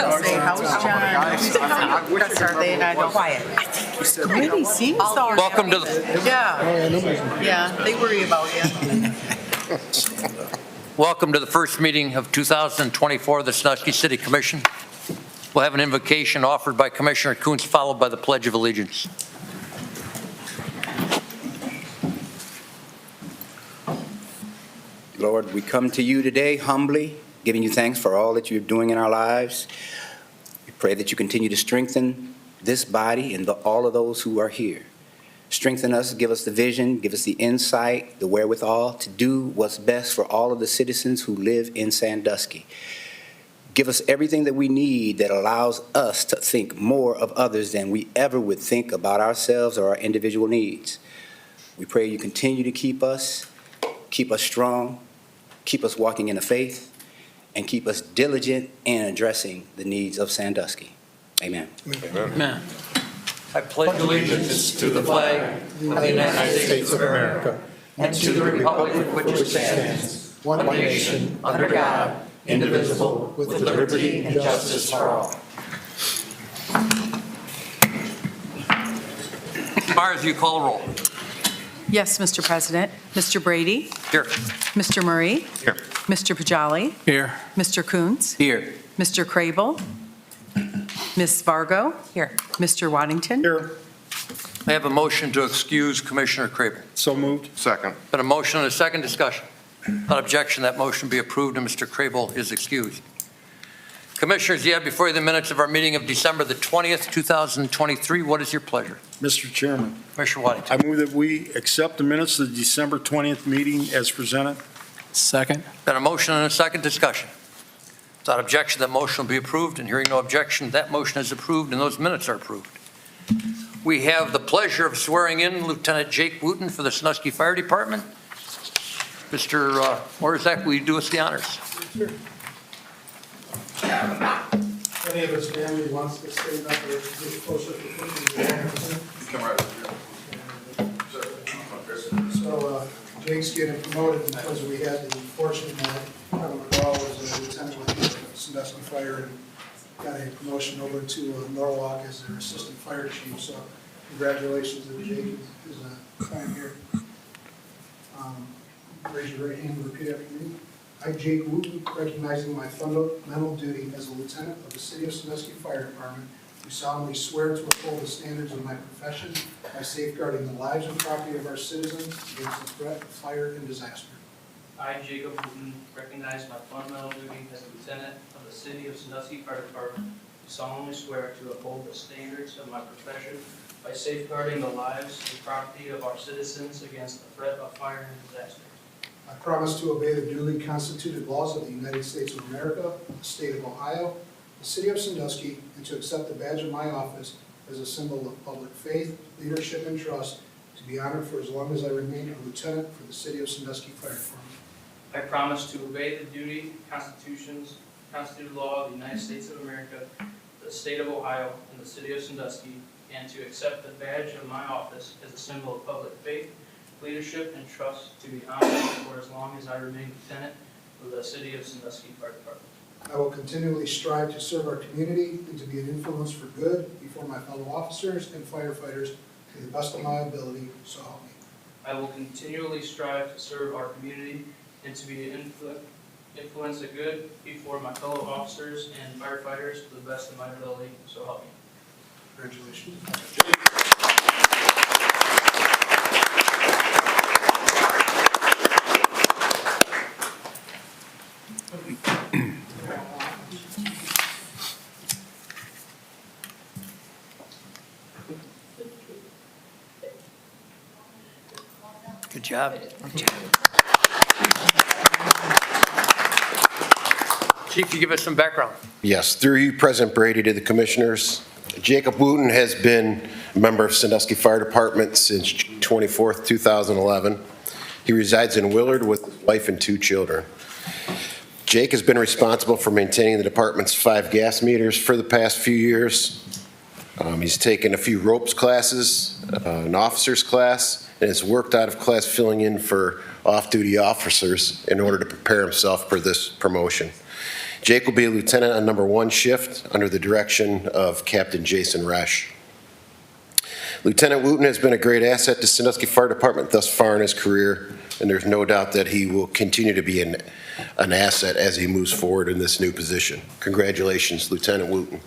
Say, how's John? Press our day and I go quiet. Really seems so. Welcome to the Yeah, they worry about you. welcome to the first meeting of 2024 of the Sandusky City Commission. We'll have an invocation offered by Commissioner Kuntz, followed by the Pledge of Allegiance. Lord, we come to you today humbly, giving you thanks for all that you're doing in our lives. We pray that you continue to strengthen this body and all of those who are here. Strengthen us, give us the vision, give us the insight, the wherewithal to do what's best for all of the citizens who live in Sandusky. Give us everything that we need that allows us to think more of others than we ever would think about ourselves or our individual needs. We pray you continue to keep us strong, keep us walking in the faith, and keep us diligent in addressing the needs of Sandusky. Amen. Amen. I pledge allegiance to the flag of the United States of America and to the republic for which it stands, one nation, under God, indivisible, with liberty and justice for all. Myers, you call roll. Yes, Mr. President. Mr. Brady? Here. Mr. Murray? Here. Mr. Pajali? Here. Mr. Kuntz? Here. Mr. Crable? Ms. Vargo? Here. Mr. Waddington? Here. I have a motion to excuse Commissioner Crable. So moved. Second. Been a motion and a second discussion. Without objection, that motion be approved and Mr. Crable is excused. Commissioners, you have before you the minutes of our meeting of December the 20th, 2023. What is your pleasure? Mr. Chairman, Commissioner Waddington. I move that we accept the minutes of the December 20th meeting as presented. Second. Been a motion and a second discussion. Without objection, that motion will be approved, and hearing no objection, that motion is approved and those minutes are approved. We have the pleasure of swearing in Lieutenant Jake Wooten for the Sandusky Fire Department. Mr. Morzak, will you do us the honors? Sure. Any of his family wants to stand up or get closer to him. Come right So Jake's getting promoted because we had the fortune that Kevin McGraw was a lieutenant with the Sandusky Fire and got a promotion over to Norwalk as their assistant fire chief. So congratulations to Jake. His time here. Raise your right hand and repeat after me. I, Jake Wooten, recognizing my fundamental duty as a lieutenant of the City of Sandusky Fire Department, do solemnly swear to uphold the standards of my profession by safeguarding the lives and property of our citizens against the threat of fire and disaster. I, Jacob Wooten, recognize my fundamental duty as a lieutenant of the City of Sandusky Fire Department, do solemnly swear to uphold the standards of my profession by safeguarding the lives and property of our citizens against the threat of fire and disaster. I promise to obey the duly constituted laws of the United States of America, the state of Ohio, the City of Sandusky, and to accept the badge of my office as a symbol of public faith, leadership, and trust, to be honored for as long as I remain a lieutenant for the City of Sandusky Fire Department. I promise to obey the duty, constituted law of the United States of America, the state of Ohio, and the City of Sandusky, and to accept the badge of my office as a symbol of public faith, leadership, and trust, to be honored for as long as I remain lieutenant of the City of Sandusky Fire Department. I will continually strive to serve our community and to be an influence for good before my fellow officers and firefighters to the best of my ability, so help me. I will continually strive to serve our community and to be an influence of good before my fellow officers and firefighters to the best of my ability, so help me. Congratulations. Good job. Chief, you give us some background. Yes, through you, President Brady, to the commissioners. Jacob Wooten has been a member of Sandusky Fire Department since 24th, 2011. He resides in Willard with his wife and 2 children. Jake has been responsible for maintaining the department's 5 gas meters for the past few years. He's taken a few ropes classes, an officer's class, and has worked out of class filling in for off-duty officers in order to prepare himself for this promotion. Jake will be a lieutenant on number 1 shift under the direction of Captain Jason Resch. Lieutenant Wooten has been a great asset to Sandusky Fire Department thus far in his career, and there's no doubt that he will continue to be an asset as he moves forward in this new position. Congratulations, Lieutenant Wooten.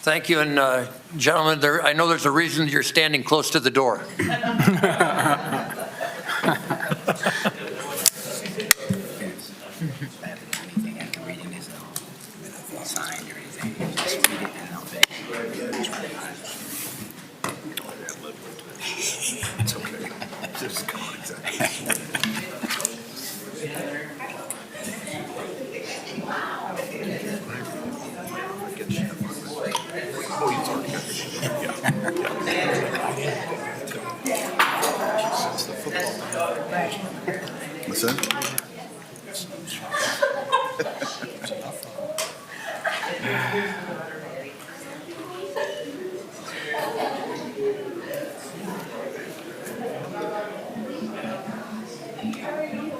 Thank you, and gentlemen, I know there's a reason you're standing close to the door. What's that?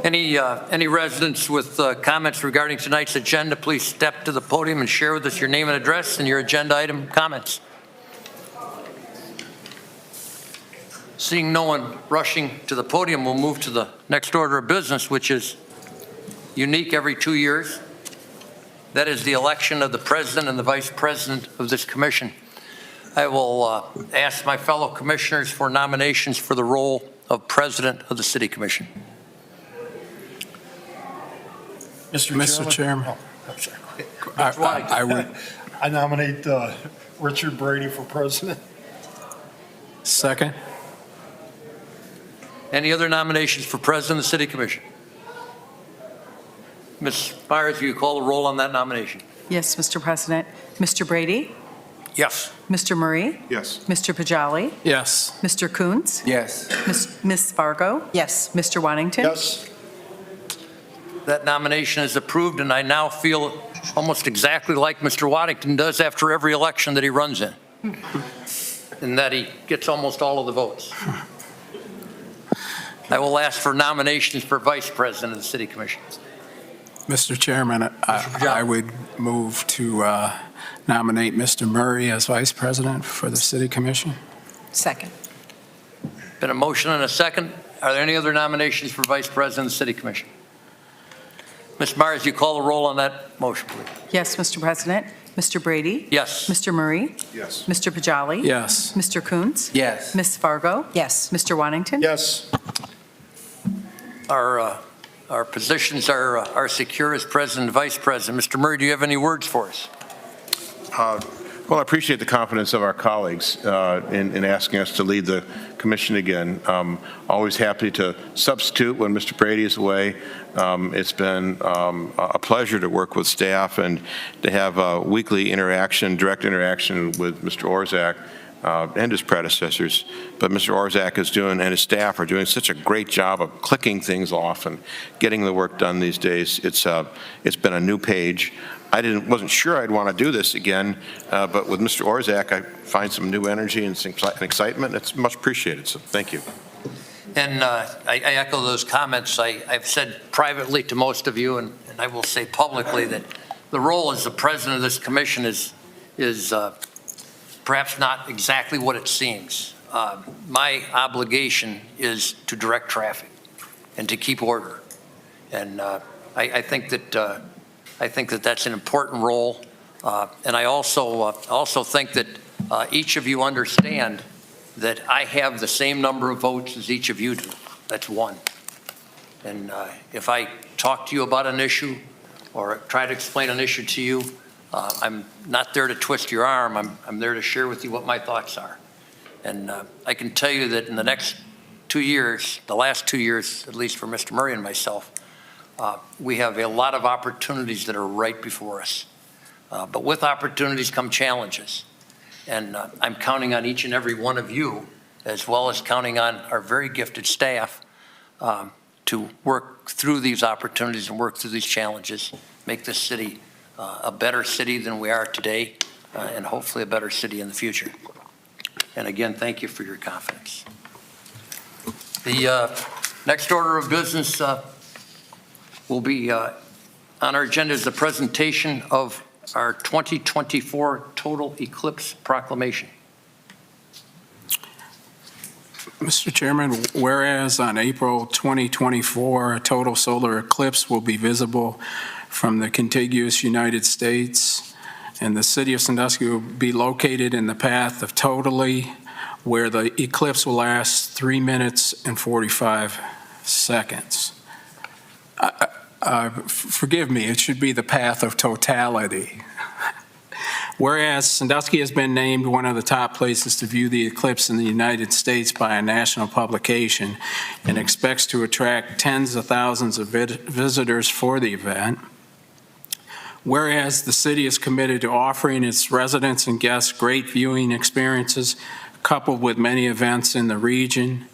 Any residents with comments regarding tonight's agenda, please step to the podium and share with us your name and address and your agenda item comments. Seeing no one rushing to the podium, we'll move to the next order of business, which is unique every 2 years. That is the election of the president and the vice president of this commission. I will ask my fellow commissioners for nominations for the role of president of the city commission. Mr. Chairman. Oh, I'm sorry. I nominate Richard Brady for president. Second. Any other nominations for president of the city commission? Ms. Myers, will you call the roll on that nomination? Yes, Mr. President. Mr. Brady? Yes. Mr. Murray? Yes. Mr. Pajali? Yes. Mr. Coons? Yes. Ms. Fargo? Yes. Mr. Wantington? Yes. That nomination is approved, and I now feel almost exactly like Mr. Waddington does after every election that he runs in, in that he gets almost all of the votes. I will ask for nominations for vice president of the city commission. Mr. Chairman, I would move to nominate Mr. Murray as vice president for the city commission. Second. Been a motion and a second. Are there any other nominations for vice president of the city commission? Ms. Myers, you call the roll on that motion, please. Yes, Mr. President. Mr. Brady? Yes. Mr. Murray? Yes. Mr. Pajali? Yes. Mr. Coons? Yes. Ms. Fargo? Yes. Mr. Wantington? Yes. Our positions are secure as president and vice president. Mr. Murray, do you have any words for us? Well, I appreciate the confidence of our colleagues in asking us to lead the commission again. Always happy to substitute when Mr. Brady is away. It's been a pleasure to work with staff and to have a weekly interaction, direct interaction with Mr. Orszag and his predecessors. But Mr. Orszag is doing, and his staff are doing such a great job of clicking things off and getting the work done these days. It's been a new page. I wasn't sure I'd want to do this again, but with Mr. Orszag, I find some new energy and some excitement. It's much appreciated, so thank you. And I echo those comments. I've said privately to most of you, and I will say publicly, that the role as the president of this commission is perhaps not exactly what it seems. My obligation is to direct traffic and to keep order. And I think that that's an important role. And I also think that each of you understand that I have the same number of votes as each of you do. That's one. And if I talk to you about an issue or try to explain an issue to you, I'm not there to twist your arm. I'm there to share with you what my thoughts are. And I can tell you that in the next 2 years, the last 2 years, at least for Mr. Murray and myself, we have a lot of opportunities that are right before us. But with opportunities come challenges. And I'm counting on each and every one of you, as well as counting on our very gifted staff, to work through these opportunities and work through these challenges, make this city a better city than we are today, and hopefully a better city in the future. And again, thank you for your confidence. The next order of business will be on our agenda is the presentation of our 2024 total eclipse proclamation. Mr. Chairman, whereas on April 2024, a total solar eclipse will be visible from the contiguous United States, and the city of Sandusky will be located in the path of totally, where the eclipse will last 3 minutes and 45 seconds. Forgive me, it should be the path of totality. Whereas Sandusky has been named one of the top places to view the eclipse in the United States by a national publication and expects to attract tens of thousands of visitors for the event. Whereas the city is committed to offering its residents and guests great viewing experiences coupled with many events in the region,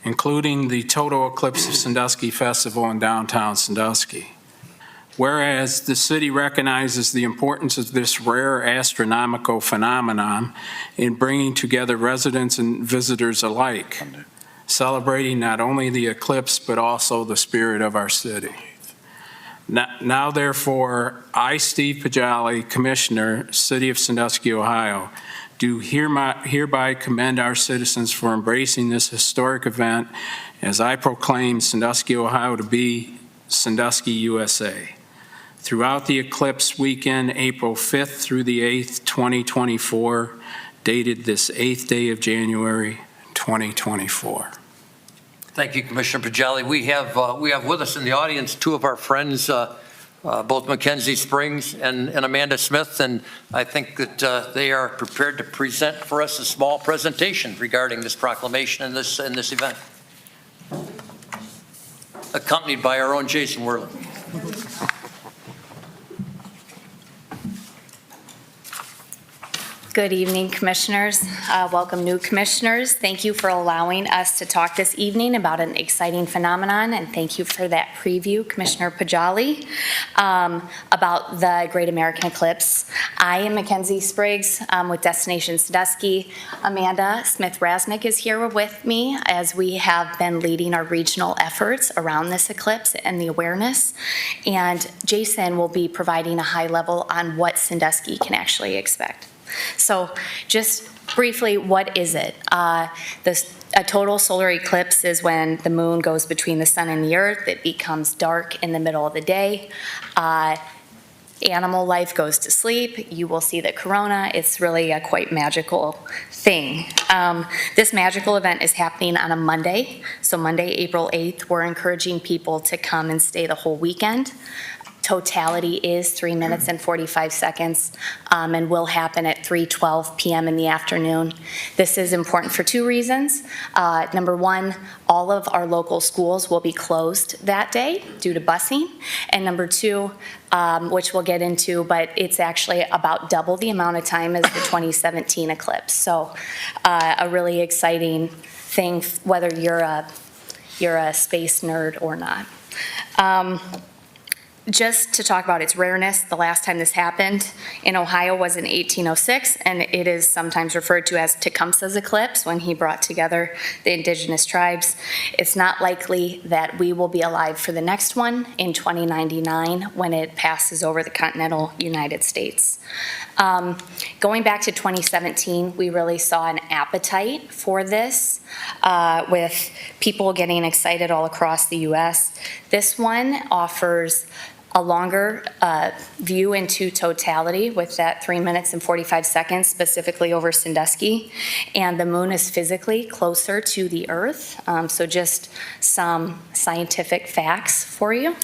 including the Total Eclipse of Sandusky Festival in downtown Sandusky. Whereas the city recognizes the importance of this rare astronomical phenomenon in bringing together residents and visitors alike, celebrating not only the eclipse but also the spirit of our city. Now therefore, I, Steve Pajali, Commissioner, City of Sandusky, Ohio, do hereby commend our citizens for embracing this historic event as I proclaim Sandusky, Ohio to be Sandusky, USA. Throughout the eclipse weekend, April 5th through the 8th, 2024, dated this 8th day of January, 2024. Thank you, Commissioner Pajali. We have with us in the audience two of our friends, both Mackenzie Springs and Amanda Smith, and I think that they are prepared to present for us a small presentation regarding this proclamation and this event, accompanied by our own Jason Worley. Good evening, commissioners. Welcome new commissioners. Thank you for allowing us to talk this evening about an exciting phenomenon, and thank you for that preview, Commissioner Pajali, about the Great American Eclipse. I am Mackenzie Spriggs with Destination Sandusky. Amanda Smith-Rasnick is here with me as we have been leading our regional efforts around this eclipse and the awareness. And Jason will be providing a high level on what Sandusky can actually expect. So just briefly, what is it? A total solar eclipse is when the moon goes between the sun and the earth. It becomes dark in the middle of the day. Animal life goes to sleep. You will see the corona. It's really a quite magical thing. This magical event is happening on a Monday. So Monday, April 8th, we're encouraging people to come and stay the whole weekend. Totality is 3 minutes and 45 seconds and will happen at 3:12 p.m. in the afternoon. This is important for two reasons. Number one, all of our local schools will be closed that day due to busing. And number two, which we'll get into, but it's actually about double the amount of time as the 2017 eclipse. So a really exciting thing, whether you're a space nerd or not. Just to talk about its rareness, the last time this happened in Ohio was in 1806, and it is sometimes referred to as Tecumseh's eclipse when he brought together the indigenous tribes. It's not likely that we will be alive for the next one in 2099 when it passes over the continental United States. Going back to 2017, we really saw an appetite for this with people getting excited all across the U.S. This one offers a longer view into totality with that 3 minutes and 45 seconds specifically over Sandusky, and the moon is physically closer to the earth, so just some scientific facts for you.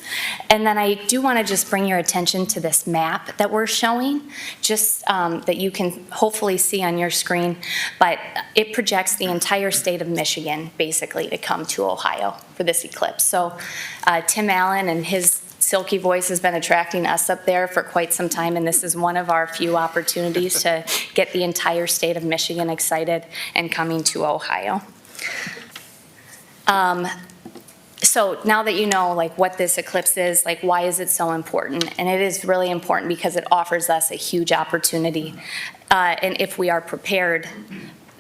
And then I do want to just bring your attention to this map that we're showing, just that you can hopefully see on your screen, but it projects the entire state of Michigan basically to come to Ohio for this eclipse. So Tim Allen and his silky voice has been attracting us up there for quite some time, and this is one of our few opportunities to get the entire state of Michigan excited and coming to Ohio. So now that you know like what this eclipse is, like why is it so important? And it is really important because it offers us a huge opportunity. And if we are prepared,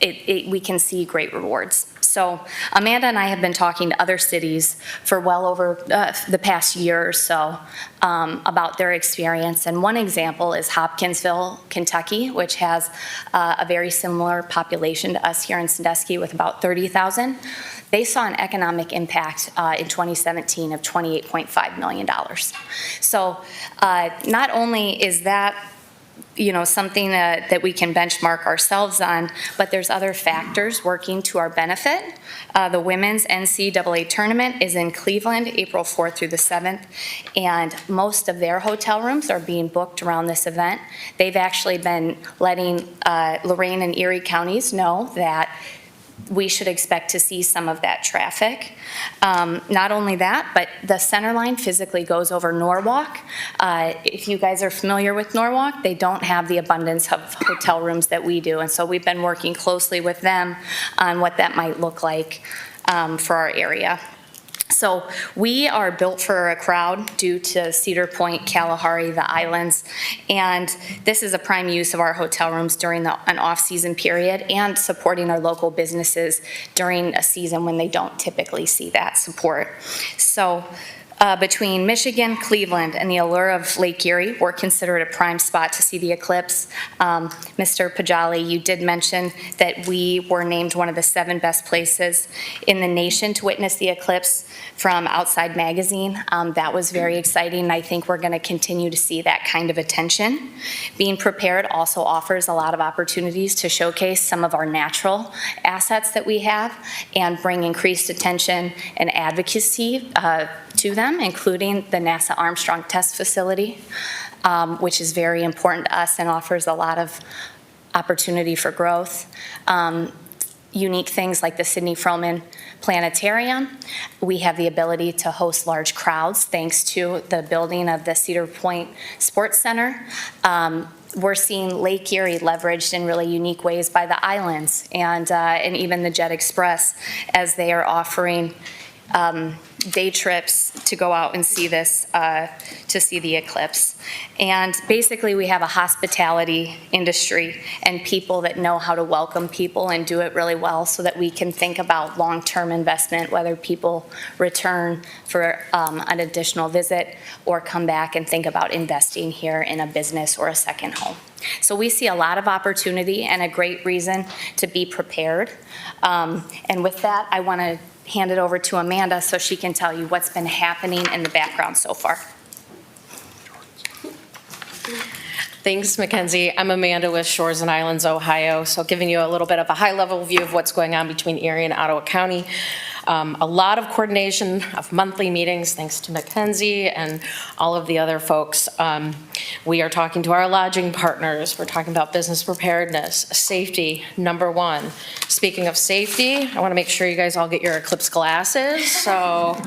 we can see great rewards. So Amanda and I have been talking to other cities for well over the past year or so about their experience. And one example is Hopkinsville, Kentucky, which has a very similar population to us here in Sandusky with about 30,000. They saw an economic impact in 2017 of $28.5 million. So not only is that something that we can benchmark ourselves on, but there's other factors working to our benefit. The women's NCAA tournament is in Cleveland, April 4th through the 7th, and most of their hotel rooms are being booked around this event. They've actually been letting Lorain and Erie counties know that we should expect to see some of that traffic. Not only that, but the center line physically goes over Norwalk. If you guys are familiar with Norwalk, they don't have the abundance of hotel rooms that we do. And so we've been working closely with them on what that might look like for our area. So we are built for a crowd due to Cedar Point, Kalahari, the islands, and this is a prime use of our hotel rooms during an off-season period and supporting our local businesses during a season when they don't typically see that support. So between Michigan, Cleveland, and the allure of Lake Erie, we're considered a prime spot to see the eclipse. Mr. Pajali, you did mention that we were named one of the 7 best places in the nation to witness the eclipse from Outside Magazine. That was very exciting, and I think we're going to continue to see that kind of attention. Being prepared also offers a lot of opportunities to showcase some of our natural assets that we have and bring increased attention and advocacy to them, including the NASA Armstrong Test Facility, which is very important to us and offers a lot of opportunity for growth. Unique things like the Sidney Froman Planetarium. We have the ability to host large crowds thanks to the building of the Cedar Point Sports Center. We're seeing Lake Erie leveraged in really unique ways by the islands and even the Jet Express as they are offering day trips to go out and see this, to see the eclipse. And basically we have a hospitality industry and people that know how to welcome people and do it really well so that we can think about long-term investment, whether people return for an additional visit or come back and think about investing here in a business or a second home. So we see a lot of opportunity and a great reason to be prepared. And with that, I want to hand it over to Amanda so she can tell you what's been happening in the background so far. Thanks, Mackenzie. I'm Amanda with Shores and Islands, Ohio. So giving you a little bit of a high-level view of what's going on between Erie and Ottawa County. A lot of coordination of monthly meetings, thanks to Mackenzie and all of the other folks. We are talking to our lodging partners. We're talking about business preparedness, safety, number one. Speaking of safety, I want to make sure you guys all get your Eclipse glasses. So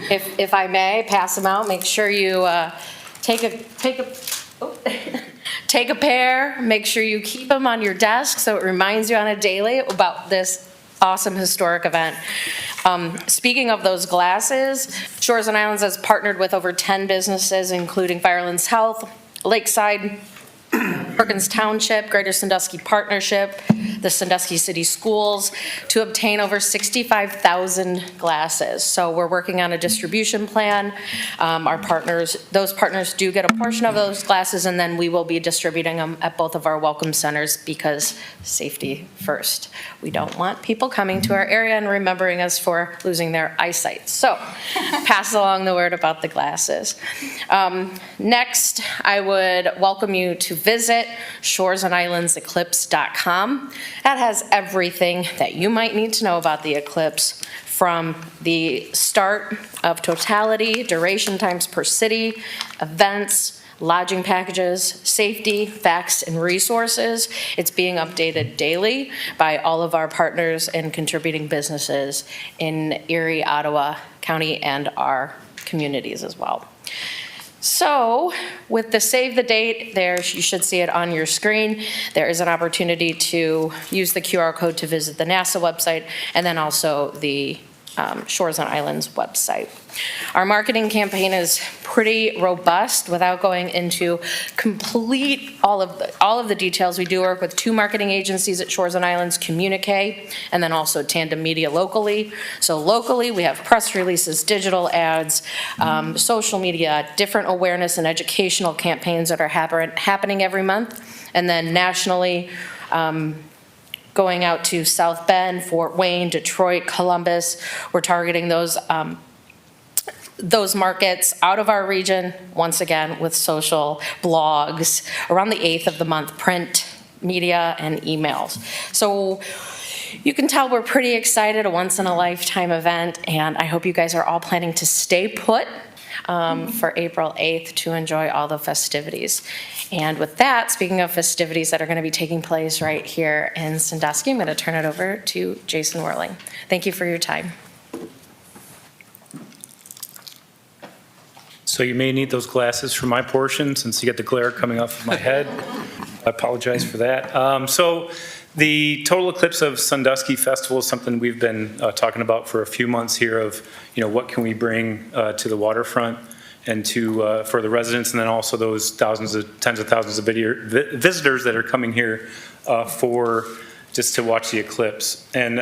if I may, pass them out. Make sure you take a pair. Make sure you keep them on your desk so it reminds you on a daily about this awesome historic event. Speaking of those glasses, Shores and Islands has partnered with over 10 businesses, including Firelands Health, Lakeside, Perkins Township, Greater Sandusky Partnership, the Sandusky City Schools, to obtain over 65,000 glasses. So we're working on a distribution plan. Those partners do get a portion of those glasses, and then we will be distributing them at both of our welcome centers because safety first. We don't want people coming to our area and remembering us for losing their eyesight. So pass along the word about the glasses. Next, I would welcome you to visit shoresandislandseclipse.com. That has everything that you might need to know about the eclipse, from the start of totality, duration times per city, events, lodging packages, safety, facts, and resources. It's being updated daily by all of our partners and contributing businesses in Erie, Ottawa County, and our communities as well. So with the save the date there, you should see it on your screen. There is an opportunity to use the QR code to visit the NASA website and then also the Shores and Islands website. Our marketing campaign is pretty robust. Without going into complete all of the details, we do work with 2 marketing agencies at Shores and Islands, Communique, and then also Tandem Media locally. So locally, we have press releases, digital ads, social media, different awareness and educational campaigns that are happening every month. And then nationally, going out to South Bend, Fort Wayne, Detroit, Columbus. We're targeting those markets out of our region, once again, with social blogs, around the 8th of the month, print, media, and emails. So you can tell we're pretty excited, a once-in-a-lifetime event, and I hope you guys are all planning to stay put for April 8th to enjoy all the festivities. And with that, speaking of festivities that are going to be taking place right here in Sandusky, I'm going to turn it over to Jason Whirling. Thank you for your time. So you may need those glasses for my portion since you get the glare coming off of my head. I apologize for that. So the Total Eclipse of Sandusky Festival is something we've been talking about for a few months here of, what can we bring to the waterfront and to for the residents, and then also those tens of thousands of visitors that are coming here for just to watch the eclipse. And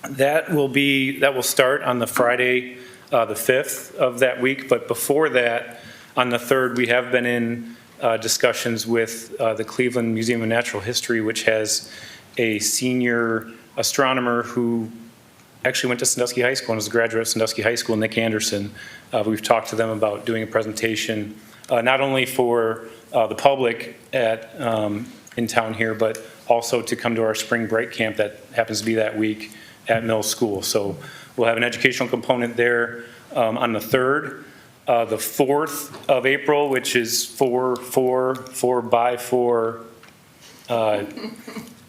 that will start on the Friday, the 5th of that week. But before that, on the 3rd, we have been in discussions with the Cleveland Museum of Natural History, which has a senior astronomer who actually went to Sandusky High School and was a graduate of Sandusky High School, Nick Anderson. We've talked to them about doing a presentation, not only for the public in town here, but also to come to our spring break camp that happens to be that week at Mill School. So we'll have an educational component there on the 3rd. The 4th of April, which is 4x4,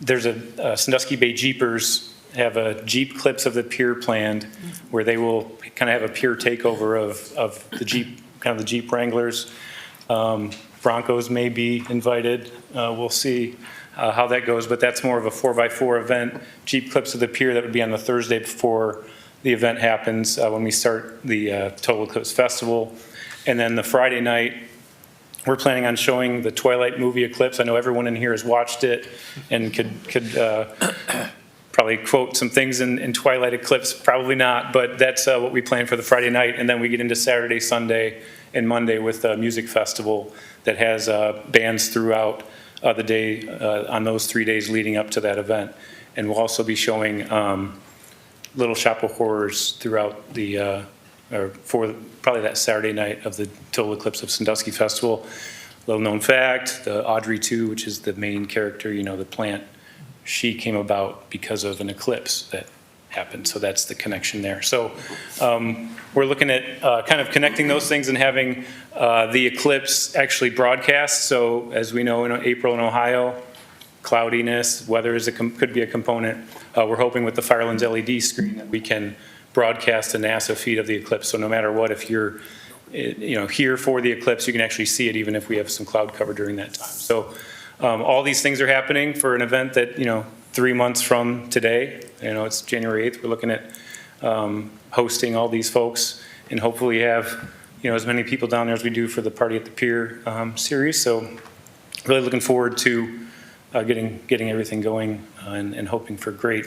there's a Sandusky Bay Jeepers have a Jeep Clips of the Pier planned, where they will kind of have a pier takeover of the Jeep, kind of the Jeep Wranglers. Broncos may be invited. We'll see how that goes, but that's more of a 4x4 event. Jeep Clips of the Pier, that would be on the Thursday before the event happens, when we start the Total Eclipse Festival. And then the Friday night, we're planning on showing the Twilight movie Eclipse. I know everyone in here has watched it and could probably quote some things in Twilight Eclipse, probably not, but that's what we plan for the Friday night. And then we get into Saturday, Sunday, and Monday with a music festival that has bands throughout the day on those 3 days leading up to that event. And we'll also be showing Little Shop of Horrors throughout the, or for probably that Saturday night of the Total Eclipse of Sandusky Festival. Little known fact, the Audrey 2, which is the main character, the plant, she came about because of an eclipse that happened. So that's the connection there. So we're looking at kind of connecting those things and having the eclipse actually broadcast. So as we know, in April in Ohio, cloudiness, weather could be a component. We're hoping with the Firelands LED screen that we can broadcast a NASA feed of the eclipse. So no matter what, if you're here for the eclipse, you can actually see it even if we have some cloud cover during that time. So all these things are happening for an event that, 3 months from today, it's January 8th, we're looking at hosting all these folks and hopefully have, as many people down there as we do for the Party at the Pier series. So really looking forward to getting everything going and hoping for great,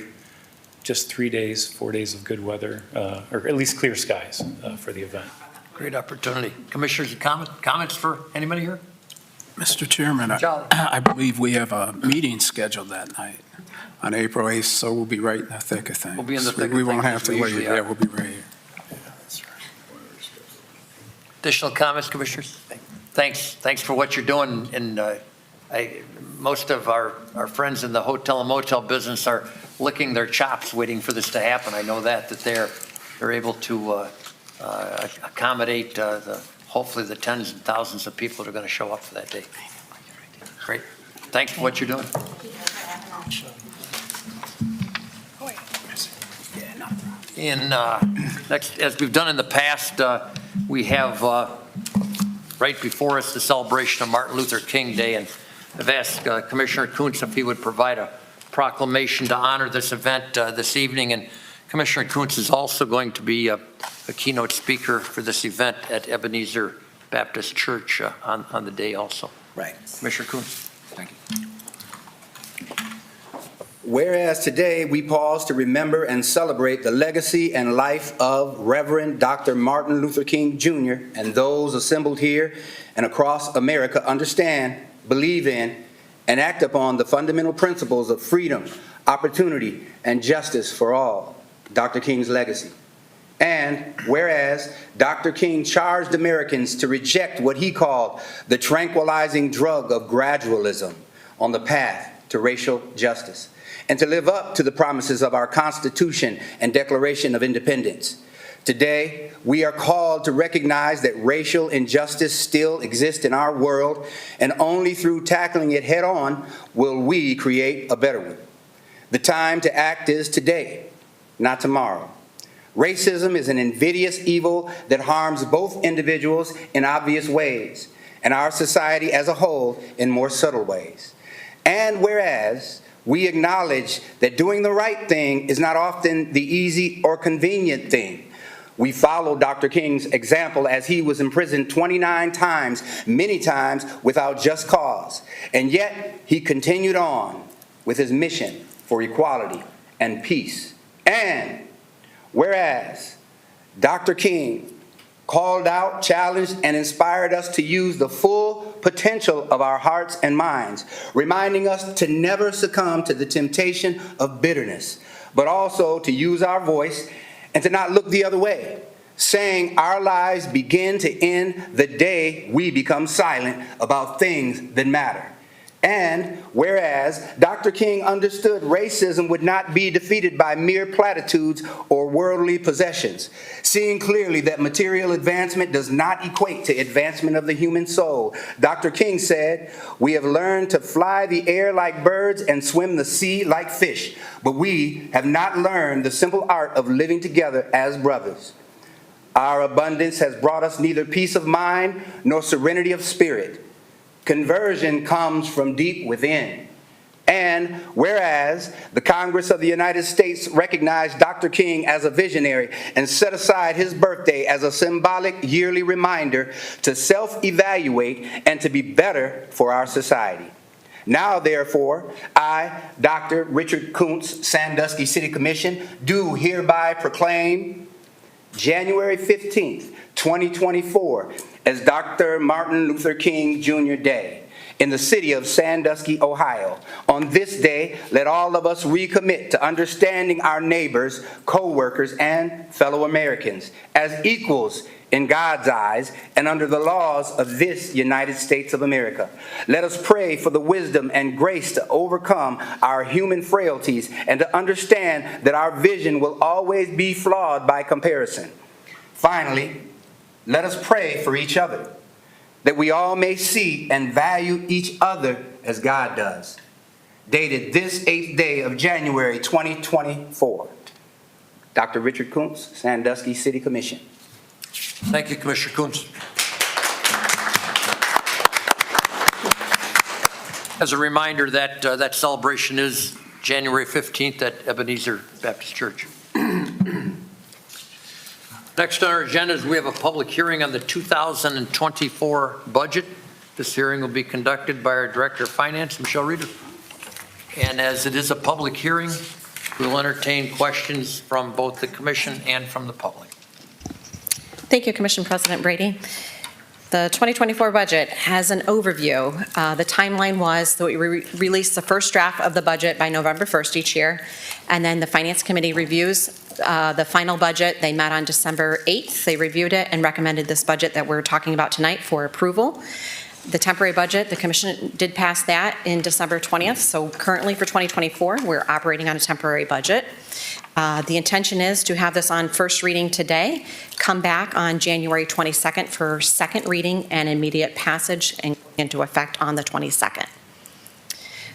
just 3 days, 4 days of good weather, or at least clear skies for the event. Great opportunity. Commissioners, comments for anybody here? Mr. Chairman, I believe we have a meeting scheduled that night on April 8th, so we'll be right in the thick of things. We'll be in the thick of We won't things, have as to we wait. usually are. Yeah, we'll be right here. Additional comments, Commissioners? Thanks for what you're doing. And most of our friends in the hotel and motel business are licking their chops waiting for this to happen. I know that they're able to accommodate hopefully the tens and thousands of people that are going to show up for that day. Great. Thanks for what you're doing. Next, as we've done in the past, we have right before us the celebration of Martin Luther King Day, and I've asked Commissioner Kuntz if he would provide a proclamation to honor this event this evening. And Commissioner Kuntz is also going to be a keynote speaker for this event at Ebenezer Baptist Church on the day also. Right. Commissioner Kuntz. Thank you. Whereas today we pause to remember and celebrate the legacy and life of Reverend Dr. Martin Luther King Jr. and those assembled here and across America understand, believe in, and act upon the fundamental principles of freedom, opportunity, and justice for all, Dr. King's legacy. And whereas Dr. King charged Americans to reject what he called the tranquilizing drug of gradualism on the path to racial justice, and to live up to the promises of our Constitution and Declaration of Independence. Today, we are called to recognize that racial injustice still exists in our world, and only through tackling it head-on will we create a better one. The time to act is today, not tomorrow. Racism is an invidious evil that harms both individuals in obvious ways, and our society as a whole in more subtle ways. And whereas we acknowledge that doing the right thing is not often the easy or convenient thing, we follow Dr. King's example as he was imprisoned 29 times, many times without just cause. And yet he continued on with his mission for equality and peace. And whereas Dr. King called out, challenged, and inspired us to use the full potential of our hearts and minds, reminding us to never succumb to the temptation of bitterness, but also to use our voice and to not look the other way, saying our lives begin to end the day we become silent about things that matter. And whereas Dr. King understood racism would not be defeated by mere platitudes or worldly possessions, seeing clearly that material advancement does not equate to advancement of the human soul, Dr. King said, "We have learned to fly the air like birds and swim the sea like fish, but we have not learned the simple art of living together as brothers. Our abundance has brought us neither peace of mind nor serenity of spirit. Conversion comes from deep within." And whereas the Congress of the United States recognized Dr. King as a visionary and set aside his birthday as a symbolic yearly reminder to self-evaluate and to be better for our society. Now, therefore, I, Dr. Richard Kuntz, Sandusky City Commission, do hereby proclaim January 15th, 2024, as Dr. Martin Luther King Jr. Day in the city of Sandusky, Ohio. On this day, let all of us recommit to understanding our neighbors, co-workers, and fellow Americans as equals in God's eyes and under the laws of this United States of America. Let us pray for the wisdom and grace to overcome our human frailties and to understand that our vision will always be flawed by comparison. Finally, let us pray for each other, that we all may see and value each other as God does. Dated this 8th day of January 2024. Dr. Richard Kuntz, Sandusky City Commission. Thank you, Commissioner Kuntz. As a reminder, that celebration is January 15th at Ebenezer Baptist Church. Next on our agenda is we have a public hearing on the 2024 budget. This hearing will be conducted by our Director of Finance, Michelle Reeder. And as it is a public hearing, we will entertain questions from both the commission and from the public. Thank you, Commission President Brady. The 2024 budget has an overview. The timeline was that we release the first draft of the budget by November 1st each year, and then the Finance Committee reviews the final budget. They met on December 8th. They reviewed it and recommended this budget that we're talking about tonight for approval. The temporary budget, the Commission did pass that in December 20th, so currently for 2024, we're operating on a temporary budget. The intention is to have this on first reading today, come back on January 22nd for second reading and immediate passage and into effect on the 22nd.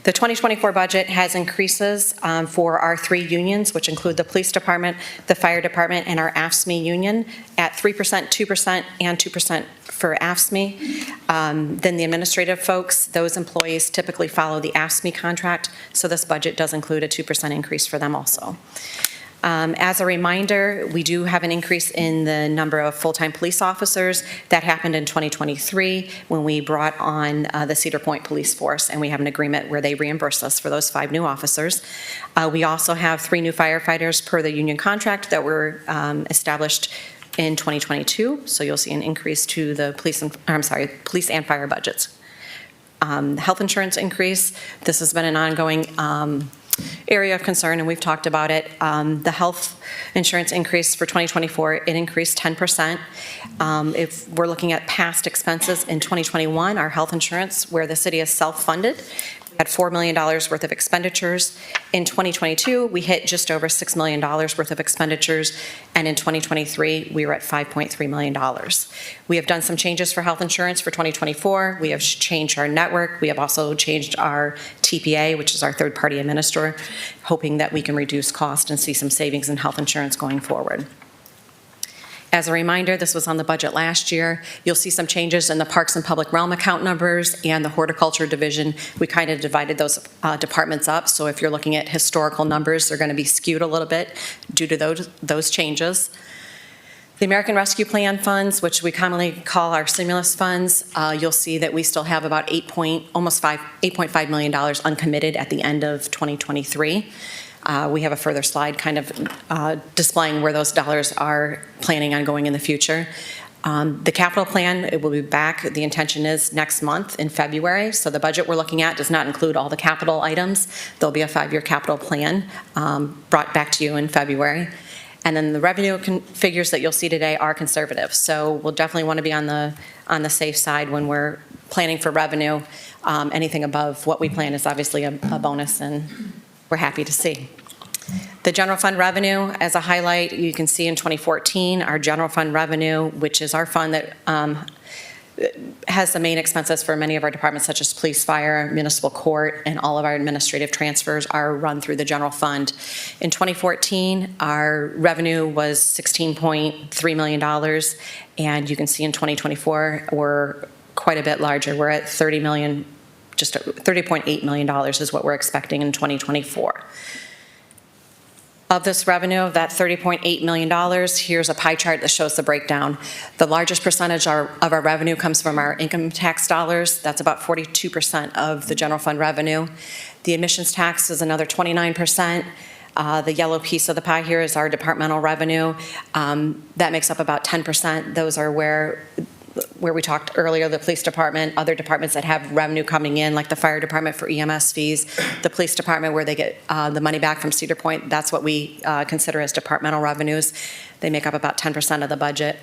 The 2024 budget has increases for our three unions, which include the police department, the fire department, and our AFSCME union at 3%, 2%, and 2% for AFSCME. Then the administrative folks, those employees typically follow the AFSCME contract, so this budget does include a 2% increase for them also. As a reminder, we do have an increase in the number of full-time police officers. That happened in 2023 when we brought on the Cedar Point Police Force, and we have an agreement where they reimburse us for those 5 new officers. We also have 3 new firefighters per the union contract that were established in 2022, so you'll see an increase to the police and fire budgets. Health insurance increase, this has been an ongoing area of concern, and we've talked about it. The health insurance increase for 2024, it increased 10%. If we're looking at past expenses in 2021, our health insurance, where the city is self-funded, at $4 million worth of expenditures. In 2022, we hit just over $6 million worth of expenditures, and in 2023, we were at $5.3 million. We have done some changes for health insurance for 2024. We have changed our network. We have also changed our TPA, which is our third-party administrator, hoping that we can reduce cost and see some savings in health insurance going forward. As a reminder, this was on the budget last year. You'll see some changes in the Parks and Public Realm account numbers and the Horticulture Division. We kind of divided those departments up, so if you're looking at historical numbers, they're going to be skewed a little bit due to those changes. The American Rescue Plan funds, which we commonly call our stimulus funds, you'll see that we still have about $8.5 million uncommitted at the end of 2023. We have a further slide kind of displaying where those dollars are planning on going in the future. The capital plan, it will be back. The intention is next month in February. So the budget we're looking at does not include all the capital items. There'll be a 5-year capital plan brought back to you in February. And then the revenue figures that you'll see today are conservative. So we'll definitely want to be on the safe side when we're planning for revenue. Anything above what we plan is obviously a bonus, and we're happy to see. The general fund revenue, as a highlight, you can see in 2014, our general fund revenue, which is our fund that has the main expenses for many of our departments, such as police, fire, municipal court, and all of our administrative transfers are run through the general fund. In 2014, our revenue was $16.3 million, and you can see in 2024, we're quite a bit larger. We're at $30 million. Just $30.8 million is what we're expecting in 2024. Of this revenue, that $30.8 million, here's a pie chart that shows the breakdown. The largest percentage of our revenue comes from our income tax dollars. That's about 42% of the general fund revenue. The admissions tax is another 29%. The yellow piece of the pie here is our departmental revenue. That makes up about 10%. Those are where we talked earlier, the police department, other departments that have revenue coming in, like the fire department for EMS fees, the police department where they get the money back from Cedar Point. That's what we consider as departmental revenues. They make up about 10% of the budget.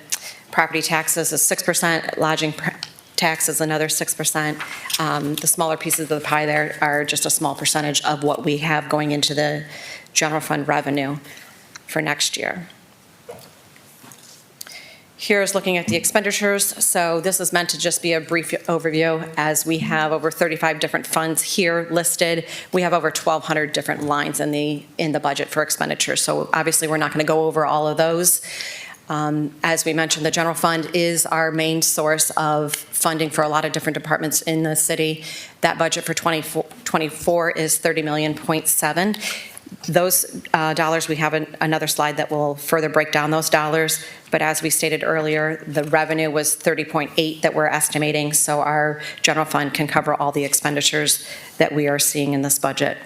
Property taxes is 6%, lodging tax is another 6%. The smaller pieces of the pie there are just a small percentage of what we have going into the general fund revenue for next year. Here's looking at the expenditures. So this is meant to just be a brief overview, as we have over 35 different funds here listed. We have over 1,200 different lines in the budget for expenditures. So obviously we're not going to go over all of those. As we mentioned, the general fund is our main source of funding for a lot of different departments in the city. That budget for 2024 is $30.7 million. Those dollars, we have another slide that will further break down those dollars. But as we stated earlier, the revenue was 30.8 that we're estimating, so our general fund can cover all the expenditures that we are seeing in this budget.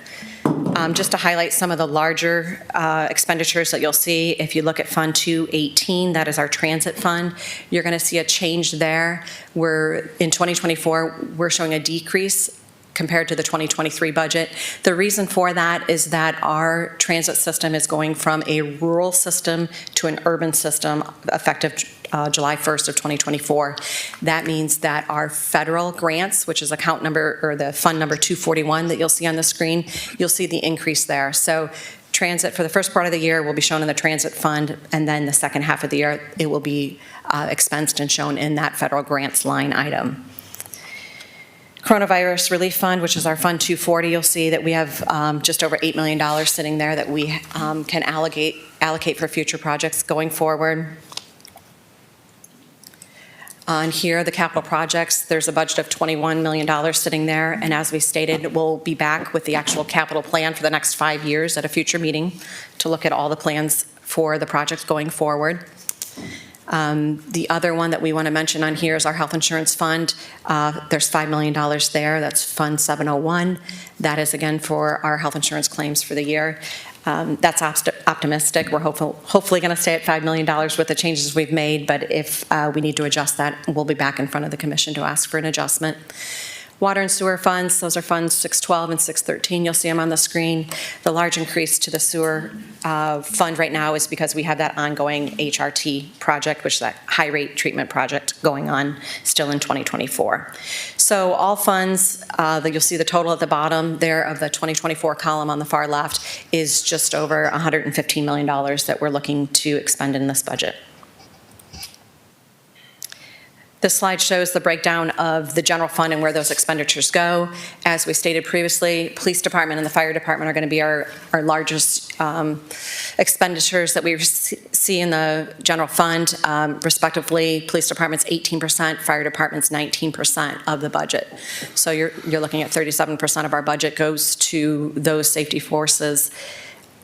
Just to highlight some of the larger expenditures that you'll see, if you look at Fund 218, that is our transit fund, you're going to see a change there. In 2024, we're showing a decrease compared to the 2023 budget. The reason for that is that our transit system is going from a rural system to an urban system effective July 1st of 2024. That means that our federal grants, which is account number, or the fund number 241 that you'll see on the screen, you'll see the increase there. So transit for the first part of the year will be shown in the transit fund, and then the second half of the year it will be expensed and shown in that federal grants line item. Coronavirus Relief Fund, which is our Fund 240, you'll see that we have just over $8 million sitting there that we can allocate for future projects going forward. On here, the capital projects, there's a budget of $21 million sitting there, and as we stated, we'll be back with the actual capital plan for the next 5 years at a future meeting to look at all the plans for the projects going forward. The other one that we want to mention on here is our health insurance fund. There's $5 million there. That's Fund 701. That is, again, for our health insurance claims for the year. That's optimistic. We're hopefully going to stay at $5 million with the changes we've made, but if we need to adjust that, we'll be back in front of the commission to ask for an adjustment. Water and sewer funds, those are funds 612 and 613. You'll see them on the screen. The large increase to the sewer fund right now is because we have that ongoing HRT project, which is that high rate treatment project going on still in 2024. So all funds, you'll see the total at the bottom there of the 2024 column on the far left is just over $115 million that we're looking to expend in this budget. This slide shows the breakdown of the general fund and where those expenditures go. As we stated previously, police department and the fire department are going to be our largest expenditures that we see in the general fund. Respectively, police department's 18%, fire department's 19% of the budget. So you're looking at 37% of our budget goes to those safety forces.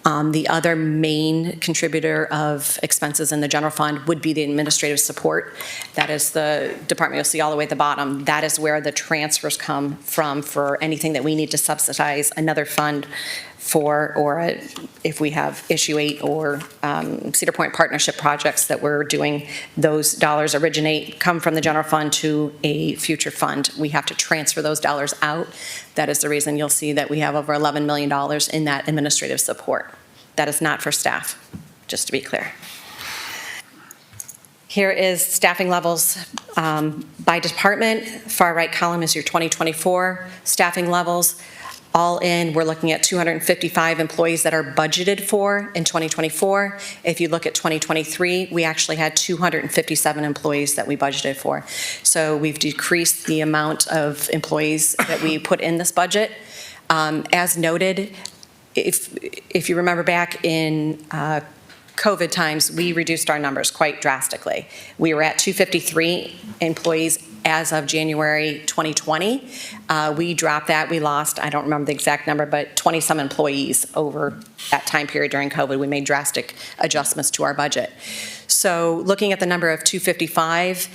The other main contributor of expenses in the general fund would be the administrative support. That is the department you'll see all the way at the bottom. That is where the transfers come from for anything that we need to subsidize another fund for, or if we have Issue 8 or Cedar Point Partnership projects that we're doing, those dollars come from the general fund to a future fund. We have to transfer those dollars out. That is the reason you'll see that we have over $11 million in that administrative support. That is not for staff, just to be clear. Here is staffing levels by department. Far right column is your 2024 staffing levels. All in, we're looking at 255 employees that are budgeted for in 2024. If you look at 2023, we actually had 257 employees that we budgeted for. So we've decreased the amount of employees that we put in this budget. As noted, if you remember back in COVID times, we reduced our numbers quite drastically. We were at 253 employees as of January 2020. We dropped that. We lost, I don't remember the exact number, but 20-some employees over that time period during COVID. We made drastic adjustments to our budget. So looking at the number of 255,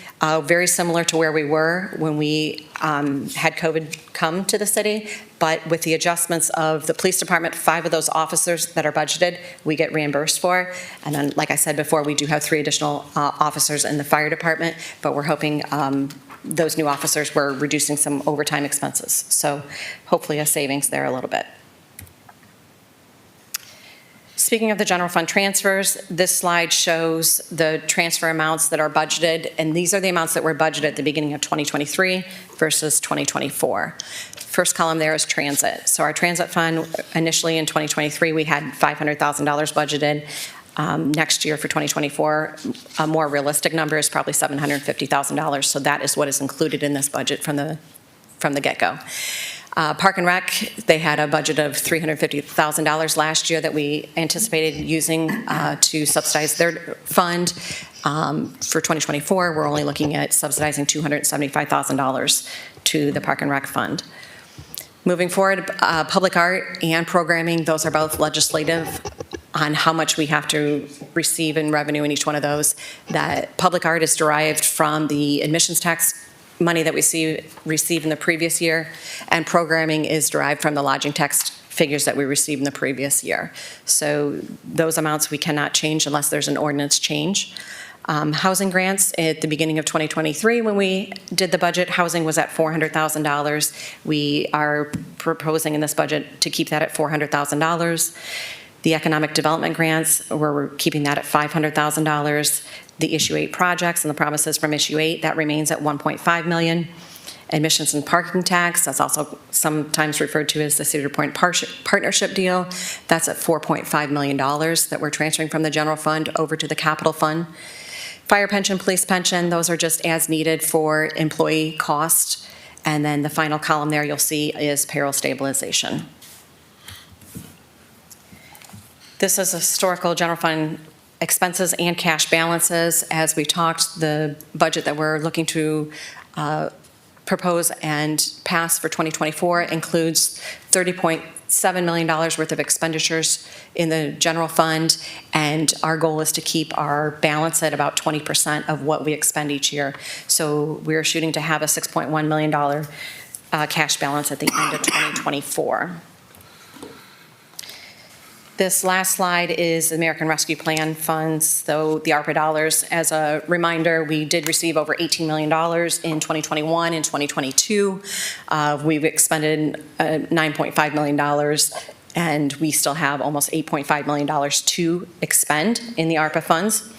very similar to where we were when we had COVID come to the city, but with the adjustments of the police department, 5 of those officers that are budgeted, we get reimbursed for. And then, like I said before, we do have 3 additional officers in the fire department, but we're hoping those new officers, we're reducing some overtime expenses. So hopefully a savings there a little bit. Speaking of the general fund transfers, this slide shows the transfer amounts that are budgeted, and these are the amounts that were budgeted at the beginning of 2023 versus 2024. First column there is transit. So our transit fund, initially in 2023, we had $500,000 budgeted. Next year for 2024, a more realistic number is probably $750,000. So that is what is included in this budget from the get-go. Park and Rec, they had a budget of $350,000 last year that we anticipated using to subsidize their fund. For 2024, we're only looking at subsidizing $275,000 to the Park and Rec fund. Moving forward, public art and programming, those are both legislative on how much we have to receive in revenue in each one of those. That public art is derived from the admissions tax money that we received in the previous year, and programming is derived from the lodging tax figures that we received in the previous year. So those amounts we cannot change unless there's an ordinance change. Housing grants, at the beginning of 2023 when we did the budget, housing was at $400,000. We are proposing in this budget to keep that at $400,000. The economic development grants, we're keeping that at $500,000. The Issue 8 projects and the promises from Issue 8, that remains at $1.5 million. Admissions and parking tax, that's also sometimes referred to as the Cedar Point Partnership deal. That's at $4.5 million that we're transferring from the general fund over to the capital fund. Fire pension, police pension, those are just as needed for employee cost. And then the final column there you'll see is payroll stabilization. This is a historical general fund expenses and cash balances. As we talked, the budget that we're looking to propose and pass for 2024 includes $30.7 million worth of expenditures in the general fund, and our goal is to keep our balance at about 20% of what we expend each year. So we're shooting to have a $6.1 million cash balance at the end of 2024. This last slide is American Rescue Plan funds, so the ARPA dollars. As a reminder, we did receive over $18 million in 2021 and 2022. We've expended $9.5 million, and we still have almost $8.5 million to expend in the ARPA funds.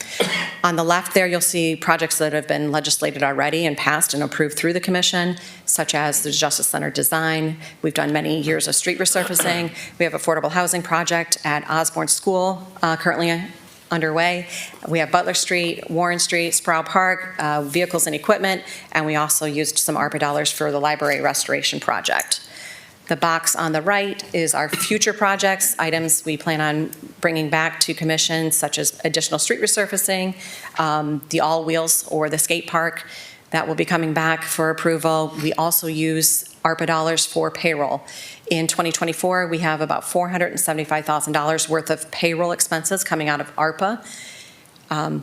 On the left there, you'll see projects that have been legislated already and passed and approved through the commission, such as the Justice Center design. We've done many years of street resurfacing. We have affordable housing project at Osborne School currently underway. We have Butler Street, Warren Street, Sproul Park, vehicles and equipment, and we also used some ARPA dollars for the library restoration project. The box on the right is our future projects, items we plan on bringing back to commission, such as additional street resurfacing, the All Wheels or the skate park. That will be coming back for approval. We also use ARPA dollars for payroll. In 2024, we have about $475,000 worth of payroll expenses coming out of ARPA.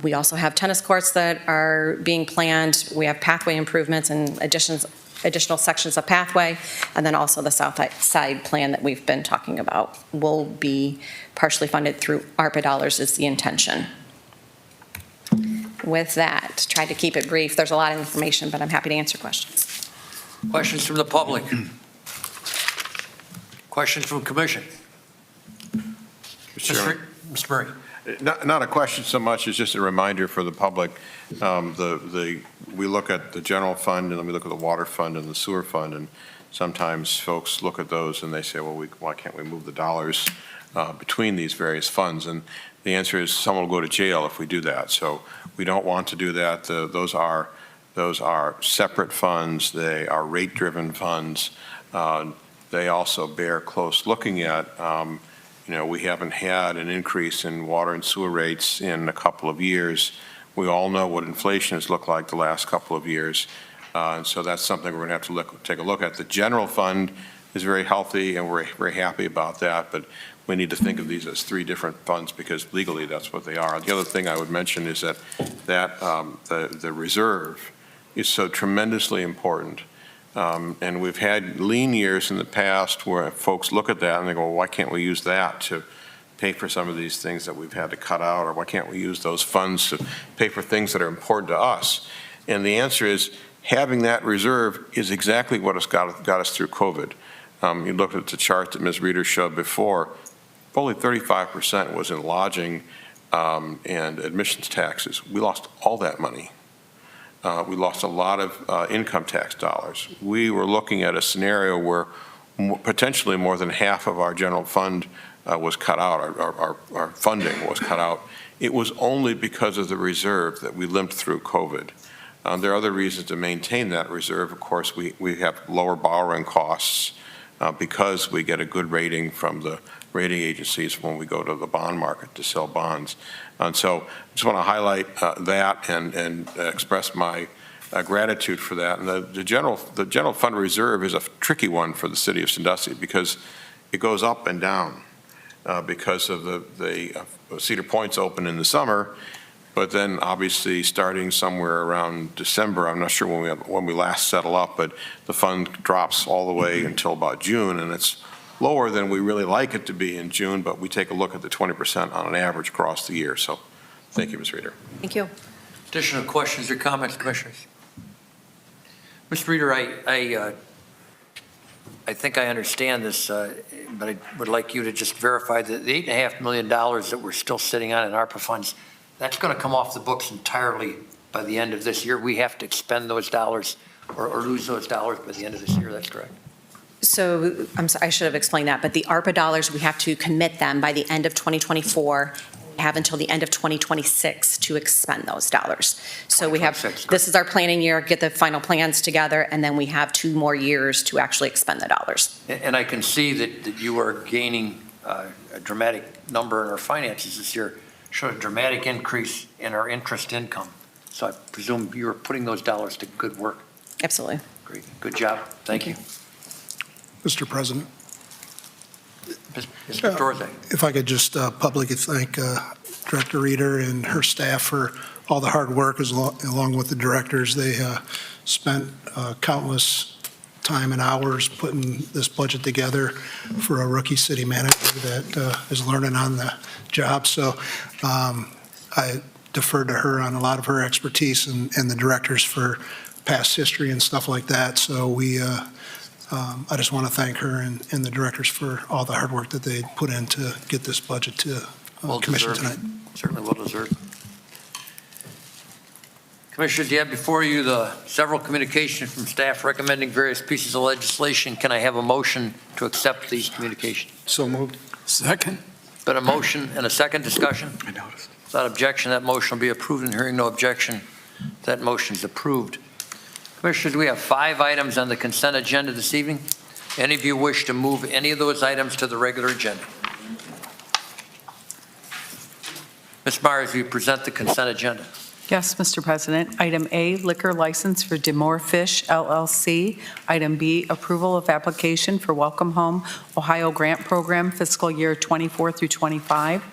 We also have tennis courts that are being planned. We have pathway improvements and additional sections of pathway, and then also the south side plan that we've been talking about will be partially funded through ARPA dollars is the intention. With that, try to keep it brief. There's a lot of information, but I'm happy to answer questions. Questions from the public? Questions from commission? Mr. Murray. Not a question so much as just a reminder for the public. We look at the general fund, and then we look at the water fund and the sewer fund, and sometimes folks look at those and they say, well, why can't we move the dollars between these various funds? And the answer is someone will go to jail if we do that. So we don't want to do that. Those are separate funds. They are rate-driven funds. They also bear close looking at. We haven't had an increase in water and sewer rates in a couple of years. We all know what inflation has looked like the last couple of years. And so that's something we're going to have to take a look at. The general fund is very healthy, and we're very happy about that. But we need to think of these as three different funds because legally that's what they are. The other thing I would mention is that the reserve is so tremendously important. And we've had lean years in the past where folks look at that and they go, well, why can't we use that to pay for some of these things that we've had to cut out, or why can't we use those funds to pay for things that are important to us? And the answer is having that reserve is exactly what has got us through COVID. You looked at the chart that Ms. Reeder showed before. Only 35% was in lodging and admissions taxes. We lost all that money. We lost a lot of income tax dollars. We were looking at a scenario where potentially more than half of our general fund was cut out, our funding was cut out. It was only because of the reserve that we limped through COVID. There are other reasons to maintain that reserve. Of course, we have lower borrowing costs because we get a good rating from the rating agencies when we go to the bond market to sell bonds. And so I just want to highlight that and express my gratitude for that. And the general fund reserve is a tricky one for the city of Sandusky because it goes up and down because of the Cedar Point's open in the summer, but then obviously starting somewhere around December, I'm not sure when we last settle up, but the fund drops all the way until about June, and it's lower than we really like it to be in June, but we take a look at the 20% on an average across the year. So thank you, Ms. Reeder. Thank you. Additional questions or comments, commissioners? Ms. Reeder, I think I understand this, but I would like you to just verify that the $8.5 million that we're still sitting on in ARPA funds, that's going to come off the books entirely by the end of this year. We have to expend those dollars or lose those dollars by the end of this year. That's correct. So I'm sorry, I should have explained that, but the ARPA dollars, we have to commit them by the end of 2024. We have until the end of 2026 to expend those dollars. So we have, this is our planning year, get the final plans together, and then we have 2 more years to actually expend the dollars. And I can see that you are gaining a dramatic number in our finances this year. showed a dramatic increase in our interest income. So I presume you were putting those dollars to good work. Absolutely. Great, good job. Thank you. Mr. President, Mr. Dorzak. if I could just publicly thank Director Reeder and her staff for all the hard work along with the directors. They spent countless time and hours putting this budget together for a rookie city manager that is learning on the job. So I deferred to her on a lot of her expertise and the directors for past history and stuff like that. So I just want to thank her and the directors for all the hard work that they put in to get this budget to commission tonight. Certainly well deserved. Commissioners, you have before you the several communications from staff recommending various pieces of legislation. Can I have a motion to accept these communications? So moved. Second. Been a motion and a second discussion? I noticed. Without objection, that motion will be approved, and hearing no objection, that motion is approved. Commissioners, we have 5 items on the consent agenda this evening. Any of you wish to move any of those items to the regular agenda? Ms. Myers, will you present the consent agenda? Yes, Mr. President. Item A, liquor license for Demore Fish LLC. Item B, approval of application for Welcome Home Ohio Grant Program fiscal year 24 through 25.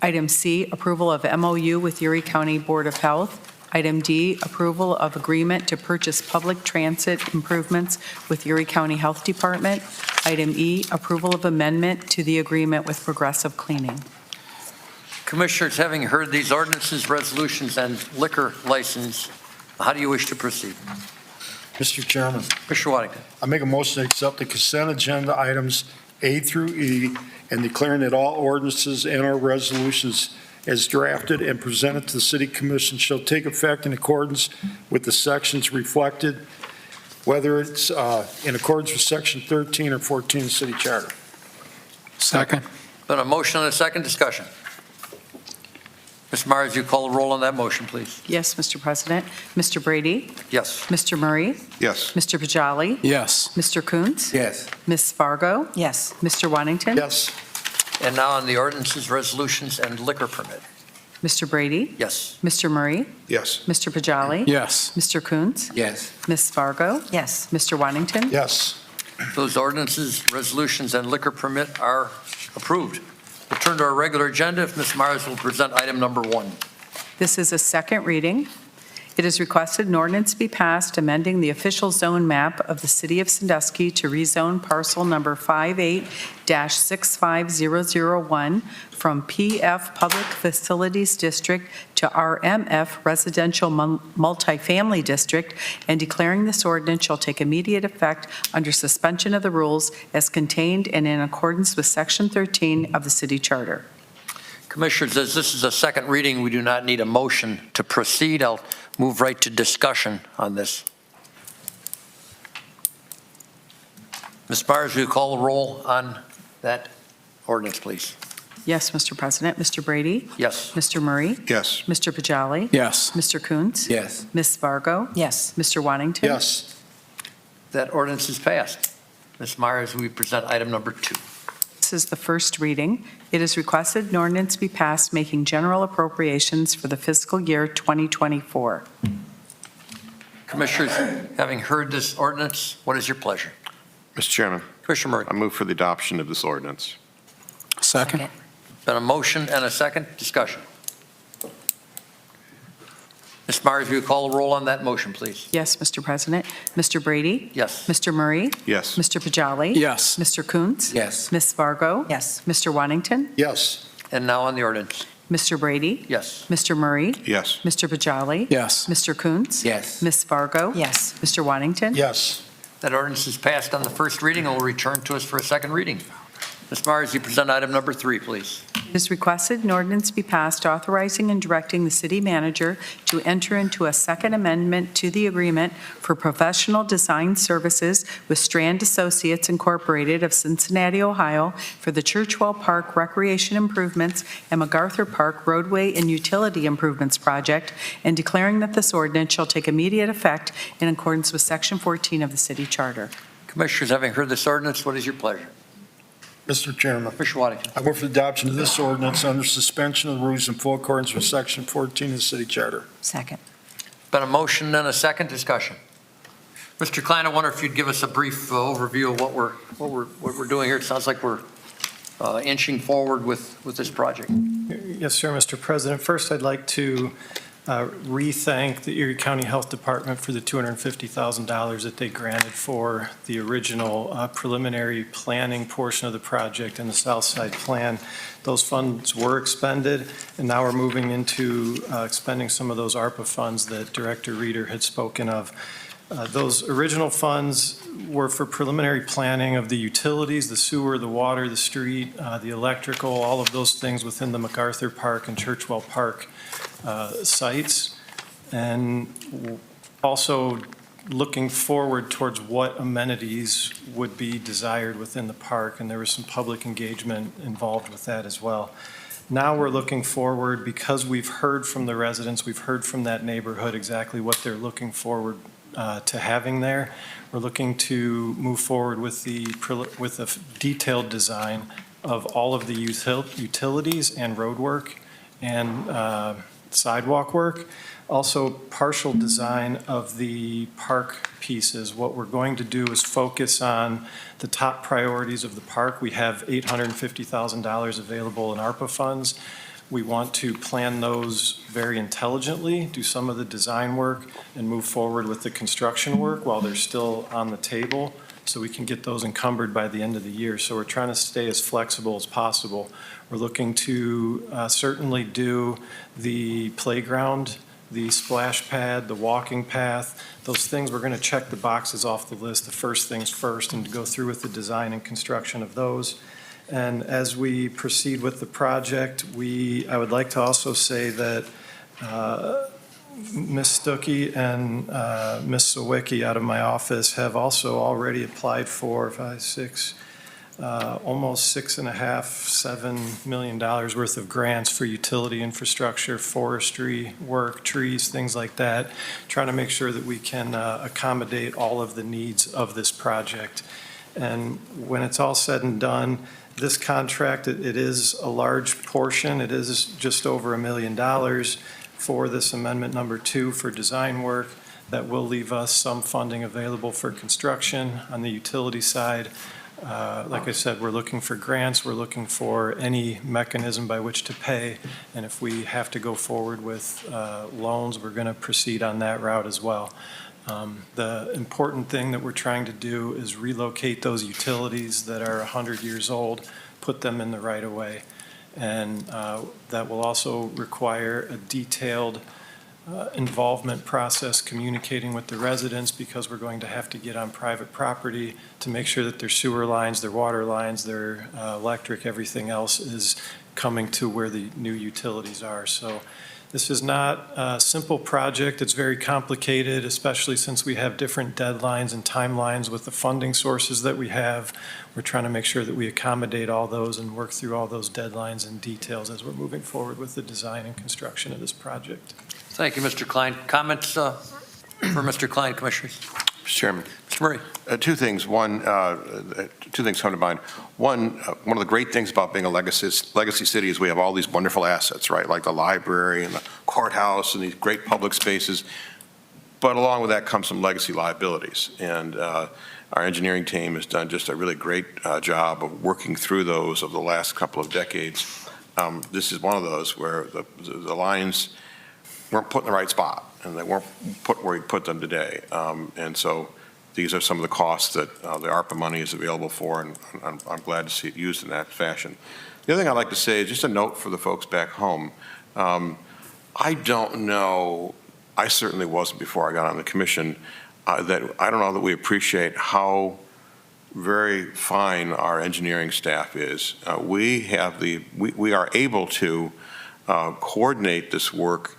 Item C, approval of MOU with Erie County Board of Health. Item D, approval of agreement to purchase public transit improvements with Erie County Health Department. Item E, approval of amendment to the agreement with Progressive Cleaning. Commissioners, having heard these ordinances, resolutions, and liquor license, how do you wish to proceed? Mr. Chairman, Mr. Waddington. I make a motion to accept the consent agenda items A through E and declaring that all ordinances and our resolutions as drafted and presented to the City Commission shall take effect in accordance with the sections reflected, whether it's in accordance with Section 13 or 14 of the City Charter. Second. Been a motion and a second discussion. Ms. Myers, you call the roll on that motion, please. Yes, Mr. President. Mr. Brady? Yes. Mr. Murray? Yes. Mr. Pajali? Yes. Mr. Coons? Yes. Ms. Fargo? Yes. Mr. Waddington? Yes. And now on the ordinances, resolutions, and liquor permit. Mr. Brady? Yes. Mr. Murray? Yes. Mr. Pajali? Yes. Mr. Coons? Yes. Ms. Fargo? Yes. Mr. Waddington? Yes. Those ordinances, resolutions, and liquor permit are approved. We'll turn to our regular agenda. If Ms. Myers will present item number 1. This is a second reading. It is requested an ordinance be passed amending the official zone map of the City of Sandusky to rezone parcel number 58-65001 from PF Public Facilities District to RMF Residential Multifamily District, and declaring this ordinance shall take immediate effect under suspension of the rules as contained and in accordance with Section 13 of the City Charter. Commissioners, as this is a second reading, we do not need a motion to proceed. I'll move right to discussion on this. Ms. Myers, will you call the roll on that ordinance, please? Yes, Mr. President. Mr. Brady? Yes. Mr. Murray? Yes. Mr. Pajali? Yes. Mr. Coons? Yes. Ms. Fargo? Yes. Mr. Waddington? Yes. That ordinance is passed. Ms. Myers, will you present item number 2? This is the first reading. It is requested an ordinance be passed making general appropriations for the fiscal year 2024. Commissioners, having heard this ordinance, what is your pleasure? Mr. Chairman, Commissioner Murray. I move for the adoption of this ordinance. Second. Been a motion and a second discussion. Ms. Myers, will you call the roll on that motion, please? Yes, Mr. President. Mr. Brady? Yes. Mr. Murray? Yes. Mr. Pajali? Yes. Mr. Coons? Yes. Ms. Fargo? Yes. Mr. Waddington? Yes. And now on the ordinance. Mr. Brady? Yes. Mr. Murray? Yes. Mr. Pajali? Yes. Mr. Coons? Yes. Ms. Fargo? Yes. Mr. Waddington? Yes. That ordinance is passed on the first reading and will return to us for a second reading. Ms. Myers, you present item number 3, please. It is requested an ordinance be passed authorizing and directing the city manager to enter into a second amendment to the agreement for professional design services with Strand Associates Incorporated of Cincinnati, Ohio for the Churchwell Park Recreation Improvements and MacArthur Park Roadway and Utility Improvements Project, and declaring that this ordinance shall take immediate effect in accordance with Section 14 of the city charter. Commissioners, having heard this ordinance, what is your pleasure? Mr. Chairman, Commissioner Waddington. I move for the adoption of this ordinance under suspension of the rules in full accordance with Section 14 of the city charter. Second. Been a motion and a second discussion. Mr. Klein, I wonder if you'd give us a brief overview of what we're doing here. It sounds like we're inching forward with this project. Yes, sir, Mr. President. First, I'd like to re-thank the Erie County Health Department for the $250,000 that they granted for the original preliminary planning portion of the project and the South Side Plan. Those funds were expended, and now we're moving into expending some of those ARPA funds that Director Reeder had spoken of. Those original funds were for preliminary planning of the utilities, the sewer, the water, the street, the electrical, all of those things within the MacArthur Park and Churchwell Park sites. And also looking forward towards what amenities would be desired within the park, and there was some public engagement involved with that as well. Now we're looking forward, because we've heard from the residents, we've heard from that neighborhood exactly what they're looking forward to having there. We're looking to move forward with the detailed design of all of the utilities and road work and sidewalk work. Also, partial design of the park pieces. What we're going to do is focus on the top priorities of the park. We have $850,000 available in ARPA funds. We want to plan those very intelligently, do some of the design work, and move forward with the construction work while they're still on the table, so we can get those encumbered by the end of the year. So we're trying to stay as flexible as possible. We're looking to certainly do the playground, the splash pad, the walking path, those things. We're going to check the boxes off the list, the first things first, and go through with the design and construction of those. And as we proceed with the project, I would like to also say that Ms. Stuckey and Ms. Sawicki out of my office have also already applied for almost $6.5–7 million worth of grants for utility infrastructure, forestry work, trees, things like that, trying to make sure that we can accommodate all of the needs of this project. And when it's all said and done, this contract, it is a large portion. It is just over $1 million for this amendment number 2 for design work. That will leave us some funding available for construction on the utility side. Like I said, we're looking for grants. We're looking for any mechanism by which to pay. And if we have to go forward with loans, we're going to proceed on that route as well. The important thing that we're trying to do is relocate those utilities that are 100 years old, put them in the right of way. And that will also require a detailed involvement process, communicating with the residents, because we're going to have to get on private property to make sure that their sewer lines, their water lines, their electric, everything else is coming to where the new utilities are. So this is not a simple project. It's very complicated, especially since we have different deadlines and timelines with the funding sources that we have. We're trying to make sure that we accommodate all those and work through all those deadlines and details as we're moving forward with the design and construction of this project. Thank you, Mr. Klein. Comments for Mr. Klein, Commissioners? Mr. Chairman. Mr. Murray. Two things. Two things come to mind. One of the great things about being a legacy city is we have all these wonderful assets, right? Like the library and the courthouse and these great public spaces. But along with that comes some legacy liabilities. And our engineering team has done just a really great job of working through those over the last couple of decades. This is one of those where the lines weren't put in the right spot, and they weren't put where you put them today. And so these are some of the costs that the ARPA money is available for, and I'm glad to see it used in that fashion. The other thing I'd like to say is just a note for the folks back home. I don't know, I certainly wasn't before I got on the commission, that I don't know that we appreciate how very fine our engineering staff is. We are able to coordinate this work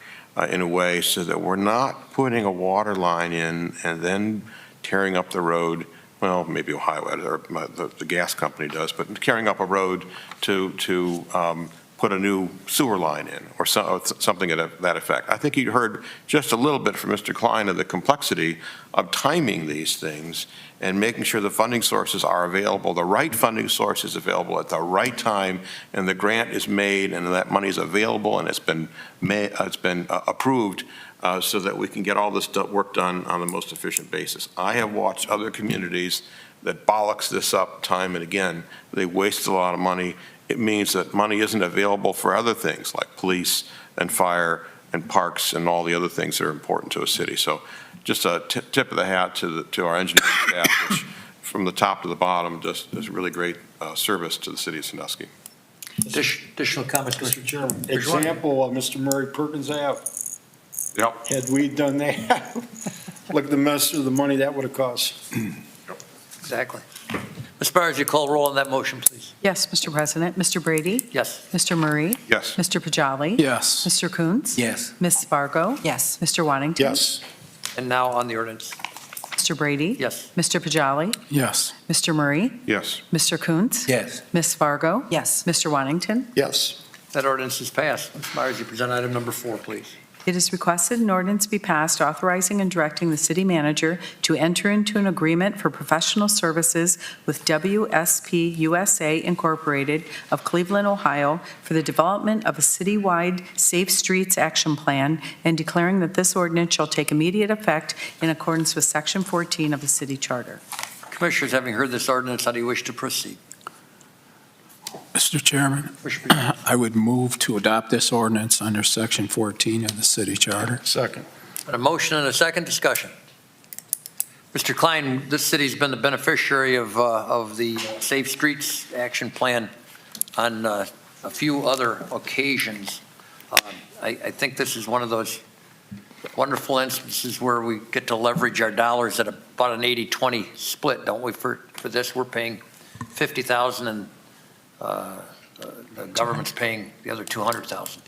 in a way so that we're not putting a water line in and then tearing up the road. Well, maybe Ohio, or the gas company does, but carrying up a road to put a new sewer line in or something of that effect. I think you heard just a little bit from Mr. Klein of the complexity of timing these things and making sure the funding sources are available, the right funding source is available at the right time, and the grant is made and that money is available and it's been approved so that we can get all this work done on the most efficient basis. I have watched other communities that bollocks this up time and again. They waste a lot of money. It means that money isn't available for other things like police and fire and parks and all the other things that are important to a city. So just a tip of the hat to our engineering staff, which from the top to the bottom just does really great service to the city of Sandusky. Additional comments, Mr. Chairman, Which one? example of Mr. Murray Perkins Ave. Yep. Had we done that, look at the mess of the money that would have cost. Exactly. Ms. Byers, you call roll on that motion, please. Yes, Mr. President. Mr. Brady? Yes. Mr. Murray? Yes. Mr. Pajali? Yes. Mr. Coons? Yes. Ms. Fargo? Yes. Mr. Wantington? Yes. And now on the ordinance. Mr. Brady? Yes. Mr. Pajali? Yes. Mr. Murray? Yes. Mr. Coons? Yes. Ms. Fargo? Yes. Mr. Wantington? Yes. That ordinance is passed. Ms. Myers, you present item number 4, please. It is requested an ordinance be passed authorizing and directing the city manager to enter into an agreement for professional services with WSP USA Incorporated of Cleveland, Ohio, for the development of a citywide Safe Streets Action Plan and declaring that this ordinance shall take immediate effect in accordance with Section 14 of the city charter. Commissioners, having heard this ordinance, how do you wish to proceed? Mr. Chairman, I would move to adopt this ordinance under Section 14 of the city charter. Second. A motion and a second discussion. Mr. Klein, this city's been the beneficiary of the Safe Streets Action Plan on a few other occasions. I think this is one of those wonderful instances where we get to leverage our dollars at about an 80-20 split, don't we? For this, we're paying $50,000 and the government's paying the other $200,000.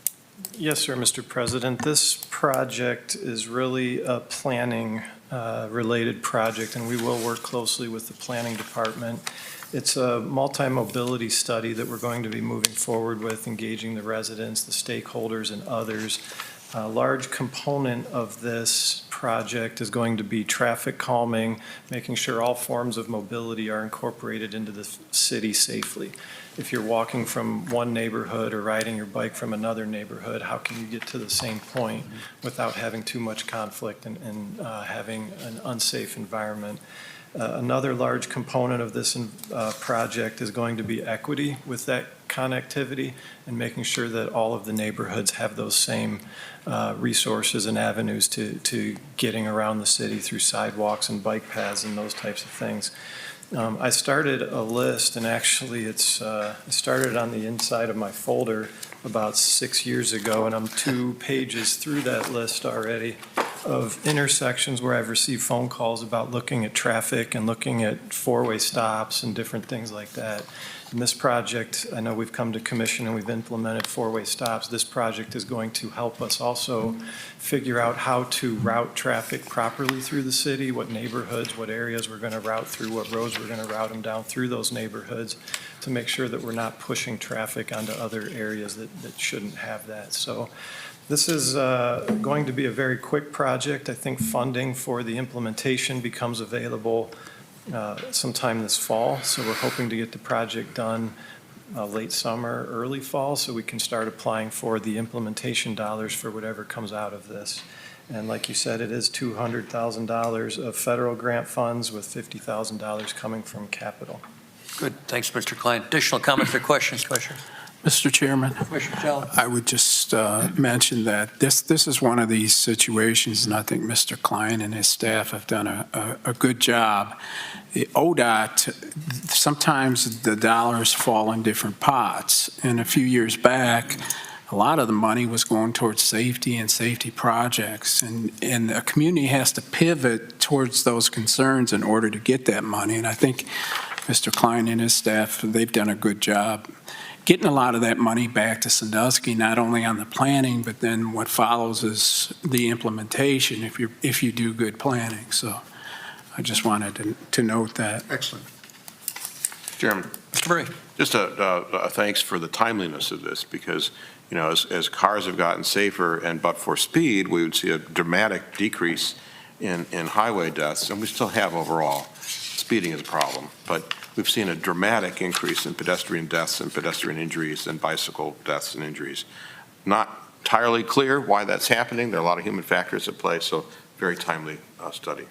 Yes, sir, Mr. President. This project is really a planning related project, and we will work closely with the planning department. It's a multi-mobility study that we're going to be moving forward with, engaging the residents, the stakeholders, and others. A large component of this project is going to be traffic calming, making sure all forms of mobility are incorporated into the city safely. If you're walking from one neighborhood or riding your bike from another neighborhood, how can you get to the same point without having too much conflict and having an unsafe environment? Another large component of this project is going to be equity with that connectivity and making sure that all of the neighborhoods have those same resources and avenues to getting around the city through sidewalks and bike paths and those types of things. I started a list, and actually I started on the inside of my folder about 6 years ago, and I'm 2 pages through that list already of intersections where I've received phone calls about looking at traffic and looking at four-way stops and different things like that. In this project, I know we've come to commission and we've implemented four-way stops. This project is going to help us also figure out how to route traffic properly through the city, what neighborhoods, what areas we're going to route through, what roads we're going to route them down through those neighborhoods to make sure that we're not pushing traffic onto other areas that shouldn't have that. So this is going to be a very quick project. I think funding for the implementation becomes available sometime this fall. So we're hoping to get the project done late summer, early fall, so we can start applying for the implementation dollars for whatever comes out of this. And like you said, it is $200,000 of federal grant funds with $50,000 coming from capital. Good. Thanks, Mr. Klein. Additional comments or questions, Commissioner? Mr. Chairman, Commissioner Pajali? I would just mention that this is one of these situations, and I think Mr. Klein and his staff have done a good job. The ODOT, sometimes the dollars fall in different pots, and a few years back, a lot of the money was going towards safety and safety projects, and the community has to pivot towards those concerns in order to get that money, and I think Mr. Klein and his staff, they've done a good job getting a lot of that money back to Sandusky, not only on the planning, but then what follows is the implementation if you do good planning. So I just wanted to note that. Excellent. Chairman. Mr. Murray. Just a thanks for the timeliness of this, because, you know, as cars have gotten safer and but for speed, we would see a dramatic decrease in highway deaths, and we still have overall. Speeding is a problem, but we've seen a dramatic increase in pedestrian deaths and pedestrian injuries and bicycle deaths and injuries. Not entirely clear why that's happening. There are a lot of human factors at play, so very timely study.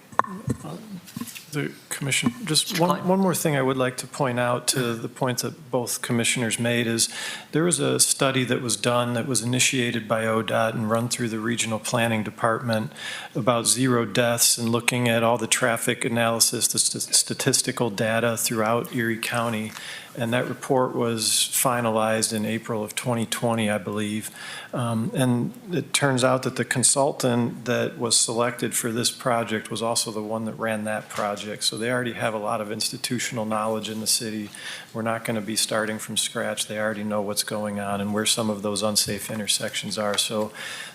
The commission, just Mr. one Klein. more thing I would like to point out to the points that both commissioners made is there was a study that was done that was initiated by ODOT and run through the regional planning department about zero deaths and looking at all the traffic analysis, the statistical data throughout Erie County. And that report was finalized in April of 2020, I believe. And it turns out that the consultant that was selected for this project was also the one that ran that project. So they already have a lot of institutional knowledge in the city. We're not going to be starting from scratch. They already know what's going on and where some of those unsafe intersections are. So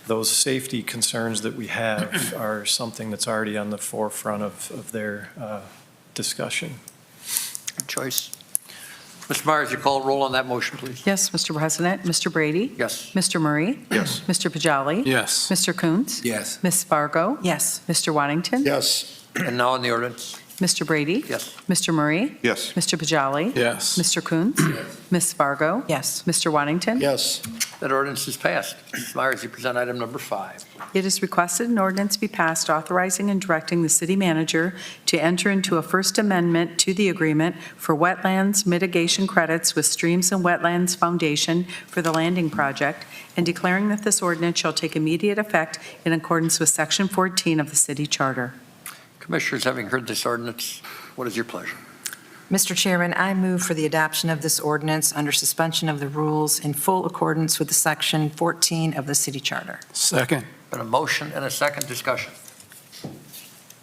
those safety concerns that we have are something that's already on the forefront of their discussion. Good choice. Mr. Myers, you call roll on that motion, please. Yes, Mr. President. Mr. Brady? Yes. Mr. Murray? Yes. Mr. Pajali? Yes. Mr. Coons? Yes. Ms. Fargo? Yes. Mr. Waddington? Yes. And now on the ordinance. Mr. Brady? Yes. Mr. Murray? Yes. Mr. Pajali? Yes. Mr. Coons? Ms. Fargo? Yes. Mr. Waddington? Yes. That ordinance is passed. Mr. Myers, you present item number 5. It is requested an ordinance be passed authorizing and directing the city manager to enter into a First Amendment to the agreement for wetlands mitigation credits with Streams and Wetlands Foundation for the landing project and declaring that this ordinance shall take immediate effect in accordance with Section 14 of the city charter. Commissioners, having heard this ordinance, what is your pleasure? Mr. Chairman, I move for the adoption of this ordinance under suspension of the rules in full accordance with the Section 14 of the city charter. Second. Been a motion and a second discussion.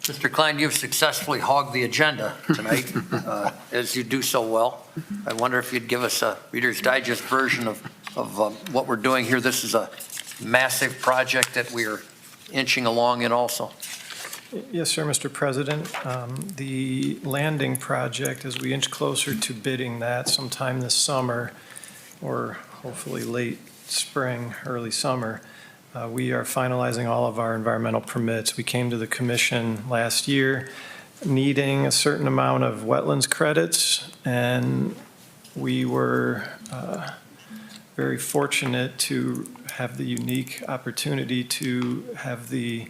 Mr. Klein, you've successfully hogged the agenda tonight, as you do so well. I wonder if you'd give us a Reader's Digest version of what we're doing here. This is a massive project that we are inching along in also. Yes, sir, Mr. President. The landing project, as we inch closer to bidding that sometime this summer, or hopefully late spring, early summer, we are finalizing all of our environmental permits. We came to the commission last year needing a certain amount of wetlands credits, and we were very fortunate to have the unique opportunity to have the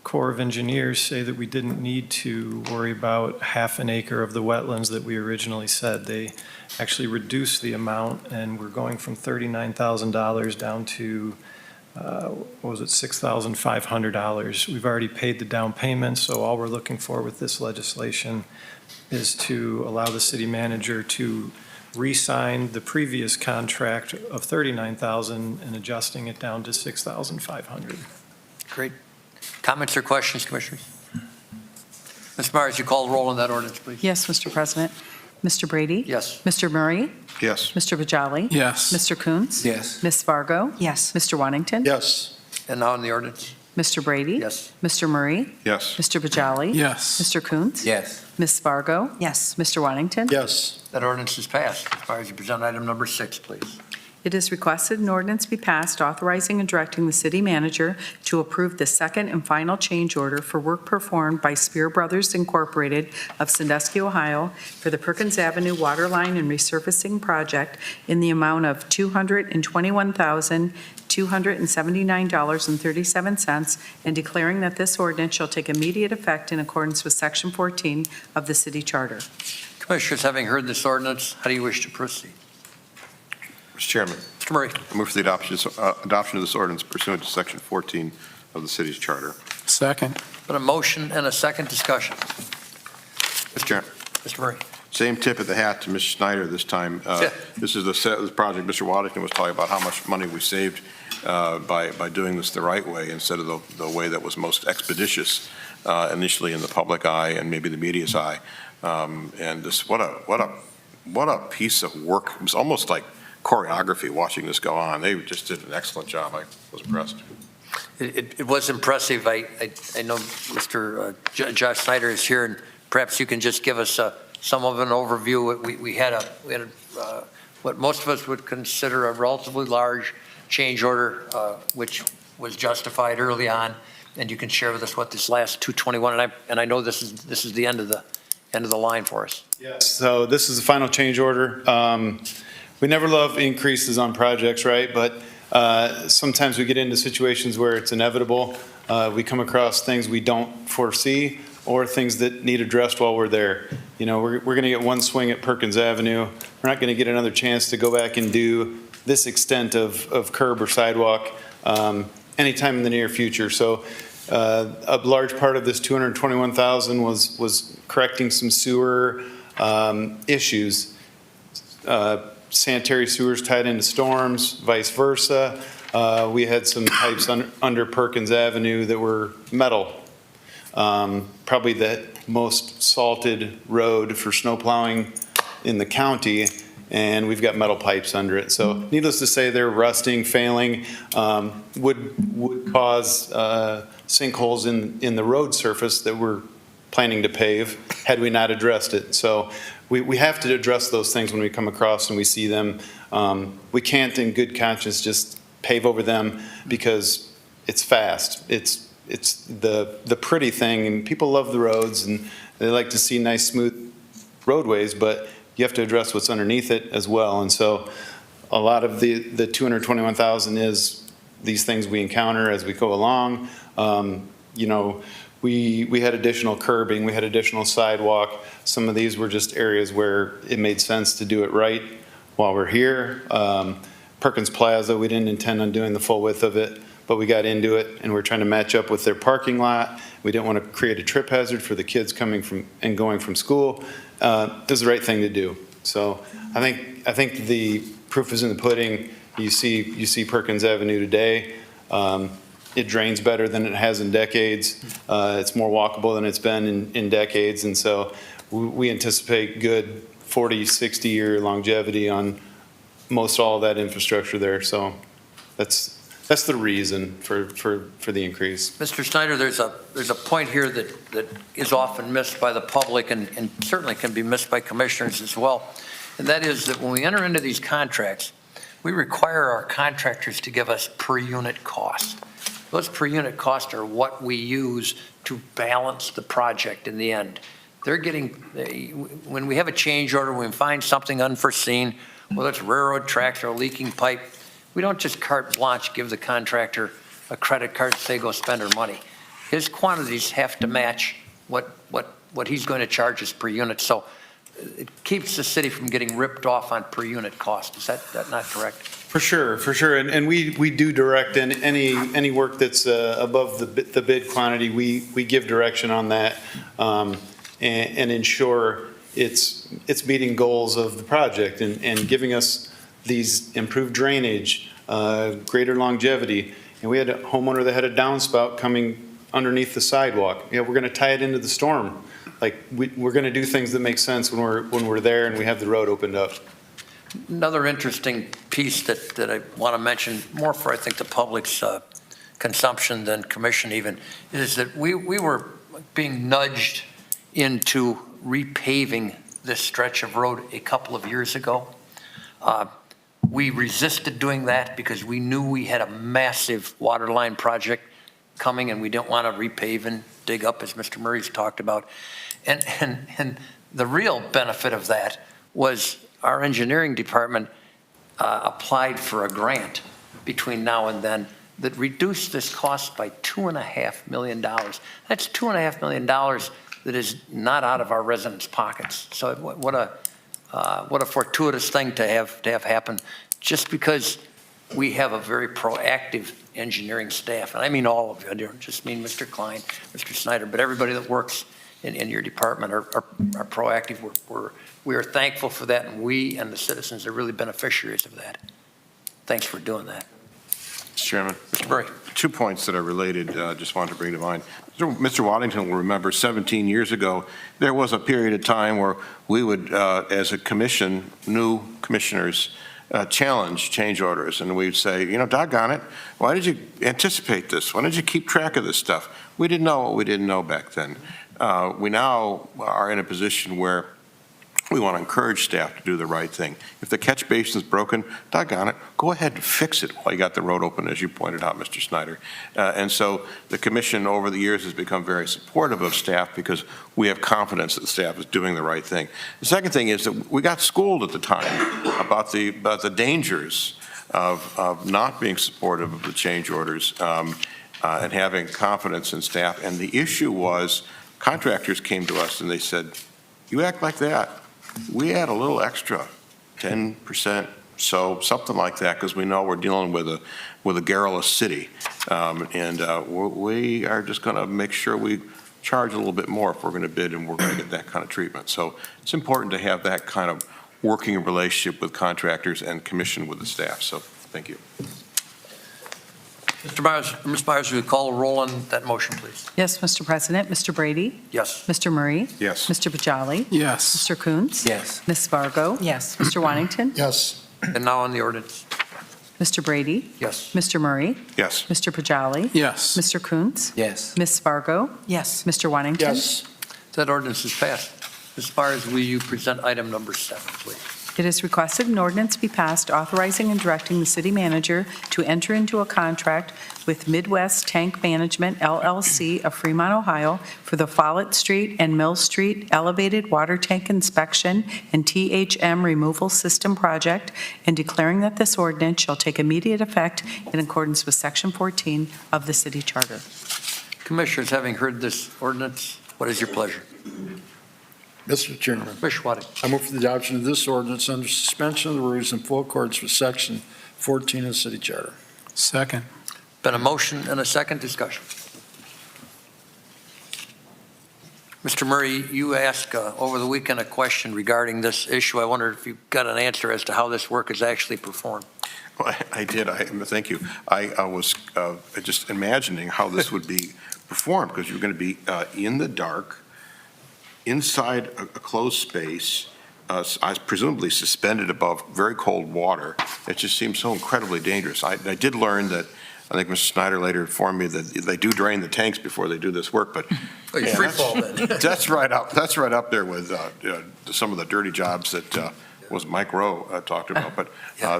Corps of Engineers say that we didn't need to worry about half an acre of the wetlands that we originally said. They actually reduced the amount, and we're going from $39,000 down to, what was it, $6,500. We've already paid the down payment, so all we're looking for with this legislation is to allow the city manager to re-sign the previous contract of $39,000 and adjusting it down to $6,500. Great. Comments or questions, Commissioners? Ms. Myers, you call the roll on that ordinance, please. Yes, Mr. President. Mr. Brady? Yes. Mr. Murray? Yes. Mr. Pajali? Yes. Mr. Coons? Yes. Ms. Fargo? Yes. Mr. Waddington? Yes. And now on the ordinance. Mr. Brady? Yes. Mr. Murray? Yes. Mr. Pajali? Yes. Mr. Coons? Yes. Ms. Fargo? Yes. Mr. Waddington? Yes. That ordinance is passed. Ms. Myers, you present item number 6, please. It is requested an ordinance be passed authorizing and directing the city manager to approve the second and final change order for work performed by Spear Brothers Incorporated of Sandusky, Ohio for the Perkins Avenue Water Line and Resurfacing Project in the amount of $221,279.37 and declaring that this ordinance shall take immediate effect in accordance with Section 14 of the city charter. Commissioners, having heard this ordinance, how do you wish to proceed? Mr. Chairman, Mr. Murray. I move for the adoption of this ordinance pursuant to Section 14 of the city's charter. Second. Been a motion and a second discussion. Mr. Chairman. Mr. Murray. Same tip of the hat to Ms. Schneider this time. This is the project Mr. Waddington was talking about, how much money we saved by doing this the right way instead of the way that was most expeditious initially in the public eye and maybe the media's eye. And this, what a piece of work. It was almost like choreography watching this go on. They just did an excellent job. I was impressed. It was impressive. I know Mr. Josh Snyder is here, and perhaps you can just give us some of an overview. We had what most of us would consider a relatively large change order, which was justified early on. And you can share with us what this last 221, and I know this is the end of the line for us. Yes, so this is the final change order. We never love increases on projects, right? But sometimes we get into situations where it's inevitable. We come across things we don't foresee or things that need addressed while we're there. You know, we're going to get one swing at Perkins Avenue. We're not going to get another chance to go back and do this extent of curb or sidewalk anytime in the near future. So a large part of this $221,000 was correcting some sewer issues. Sanitary sewers tied into storms, vice versa. We had some pipes under Perkins Avenue that were metal. Probably the most salted road for snow plowing in the county, and we've got metal pipes under it. So needless to say, they're rusting, failing, would cause sinkholes in the road surface that we're planning to pave had we not addressed it. So we have to address those things when we come across and we see them. We can't in good conscience just pave over them because it's fast. It's the pretty thing, and people love the roads and they like to see nice smooth roadways, but you have to address what's underneath it as well. And so a lot of the $221,000 is these things we encounter as we go along. You know, we had additional curbing, we had additional sidewalk. Some of these were just areas where it made sense to do it right while we're here. Perkins Plaza, we didn't intend on doing the full width of it, but we got into it and we're trying to match up with their parking lot. We didn't want to create a trip hazard for the kids coming from and going from school. It was the right thing to do. So I think the proof is in the pudding. You see Perkins Avenue today. It drains better than it has in decades. It's more walkable than it's been in decades. And so we anticipate good 40, 60-year longevity on most all of that infrastructure there. So that's the reason for the increase. Mr. Snyder, there's a point here that is often missed by the public and certainly can be missed by commissioners as well. And that is that when we enter into these contracts, we require our contractors to give us per unit cost. Those per unit costs are what we use to balance the project in the end. They're getting, when we have a change order, when we find something unforeseen, whether it's railroad tracks or a leaking pipe, we don't just carte blanche give the contractor a credit card and say go spend our money. His quantities have to match what he's going to charge us per unit. So it keeps the city from getting ripped off on per unit cost. Is that not correct? For sure. And we do direct any work that's above the bid quantity. We give direction on that and ensure it's meeting goals of the project and giving us these improved drainage, greater longevity. And we had a homeowner that had a downspout coming underneath the sidewalk. We're going to tie it into the storm. Like we're going to do things that make sense when we're there and we have the road opened up. Another interesting piece that I want to mention, more for I think the public's consumption than commission even, is that we were being nudged into repaving this stretch of road a couple of years ago. We resisted doing that because we knew we had a massive water line project coming and we didn't want to repave and dig up, as Mr. Murray's talked about. And the real benefit of that was our engineering department applied for a grant between now and then that reduced this cost by $2.5 million. That's $2.5 million that is not out of our residents' pockets. So what a fortuitous thing to have happen, just because we have a very proactive engineering staff. And I mean all of you. I don't just mean Mr. Klein, Mr. Snyder, but everybody that works in your department are proactive. We are thankful for that, and we and the citizens are really beneficiaries of that. Thanks for doing that. Mr. Chairman. Mr. Murray. 2 points that are related, just wanted to bring to mind. Mr. Waddington will remember 17 years ago, there was a period of time where we would, as a commission, new commissioners, challenge change orders. And we'd say, doggone it, why did you anticipate this? Why did you keep track of this stuff? We didn't know what we didn't know back then. We now are in a position where We want to encourage staff to do the right thing. If the catch basin's broken, doggone it, go ahead and fix it while you got the road open, as you pointed out, Mr. Snyder. And so the commission over the years has become very supportive of staff because we have confidence that the staff is doing the right thing. The second thing is that we got schooled at the time about the dangers of not being supportive of the change orders and having confidence in staff. And the issue was contractors came to us and they said, you act like that. We add a little extra, 10%, so something like that, because we know we're dealing with a garrulous city. We are just going to make sure we charge a little bit more if we're going to bid and we're going to get that kind of treatment. So it's important to have that kind of working relationship with contractors and commission with the staff. So thank you. Mr. Myers, Ms. Myers, will you call a roll on that motion, please? Yes, Mr. President. Mr. Brady? Yes. Mr. Murray? Yes. Mr. Bajali? Yes. Mr. Coons? Yes. Ms. Fargo? Yes. Mr. Wantington? Yes. And now on the ordinance. Mr. Brady? Yes. Mr. Murray? Yes. Mr. Bajali? Yes. Mr. Coons? Yes. Ms. Fargo? Yes. Mr. Wantington? Yes. That ordinance is passed. Ms. Myers, will you present item number 7, please? It is requested an ordinance be passed authorizing and directing the city manager to enter into a contract with Midwest Tank Management LLC of Fremont, Ohio for the Follett Street and Mill Street Elevated Water Tank Inspection and THM Removal System Project and declaring that this ordinance shall take immediate effect in accordance with Section 14 of the city charter. Commissioners, having heard this ordinance, what is your pleasure? Mr. Chairman, Commissioner Wadding. I move for the adoption of this ordinance under suspension of the rules in full accordance with Section 14 of the city charter. Second. Been a motion and a second discussion. Mr. Murray, you asked over the weekend a question regarding this issue. I wondered if you got an answer as to how this work is actually performed. Well, I did. Thank you. I was just imagining how this would be performed because you're going to be in the dark, inside a closed space, presumably suspended above very cold water. It just seems so incredibly dangerous. I did learn that, I think Mr. Snyder later informed me that they do drain the tanks before they do this work, but Oh, you free fall then. that's right up there with some of the dirty jobs that was Mike Rowe talked about. But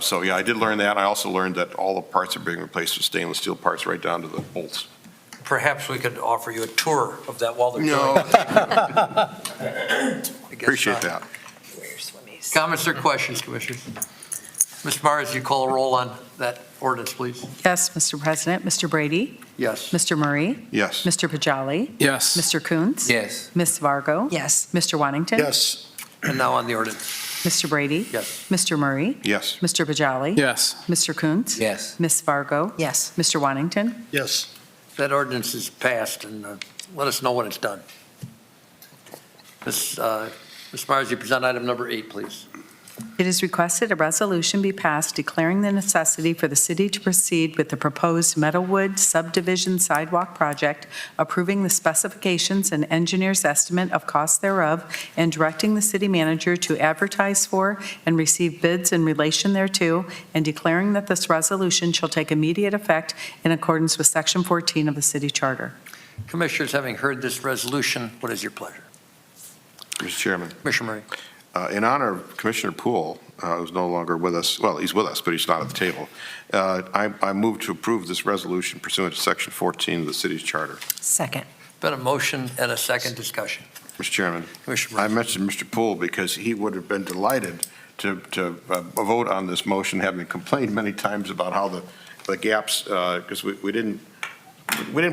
so yeah, I did learn that. I also learned that all the parts are being replaced with stainless steel parts right down to the bolts. Perhaps we could offer you a tour of that while they're doing No. it. I guess Appreciate not. that. Comments or questions, Commissioners? Ms. Myers, you call a roll on that ordinance, please? Yes, Mr. President. Mr. Brady? Yes. Mr. Murray? Yes. Mr. Bajali? Yes. Mr. Coons? Yes. Ms. Fargo? Yes. Mr. Wantington? Yes. And now on the ordinance. Mr. Brady? Yes. Mr. Murray? Yes. Mr. Bajali? Yes. Mr. Coons? Yes. Ms. Fargo? Yes. Mr. Wantington? Yes. That ordinance is passed, and let us know when it's done. Ms. Myers, you present item number 8, please. It is requested a resolution be passed declaring the necessity for the city to proceed with the proposed Meadowwood subdivision sidewalk project, approving the specifications and engineer's estimate of cost thereof, and directing the city manager to advertise for and receive bids in relation thereto, and declaring that this resolution shall take immediate effect in accordance with Section 14 of the city charter. Commissioners, having heard this resolution, what is your pleasure? Mr. Chairman. Commissioner Murray. In honor of Commissioner Poole, who's no longer with us, well, he's with us, but he's not at the table, I move to approve this resolution pursuant to Section 14 of the city's charter. Second. Been a motion and a second discussion. Mr. Chairman, Commissioner I Murray. mentioned Mr. Poole because he would have been delighted to vote on this motion, having complained many times about how the gaps, because we didn't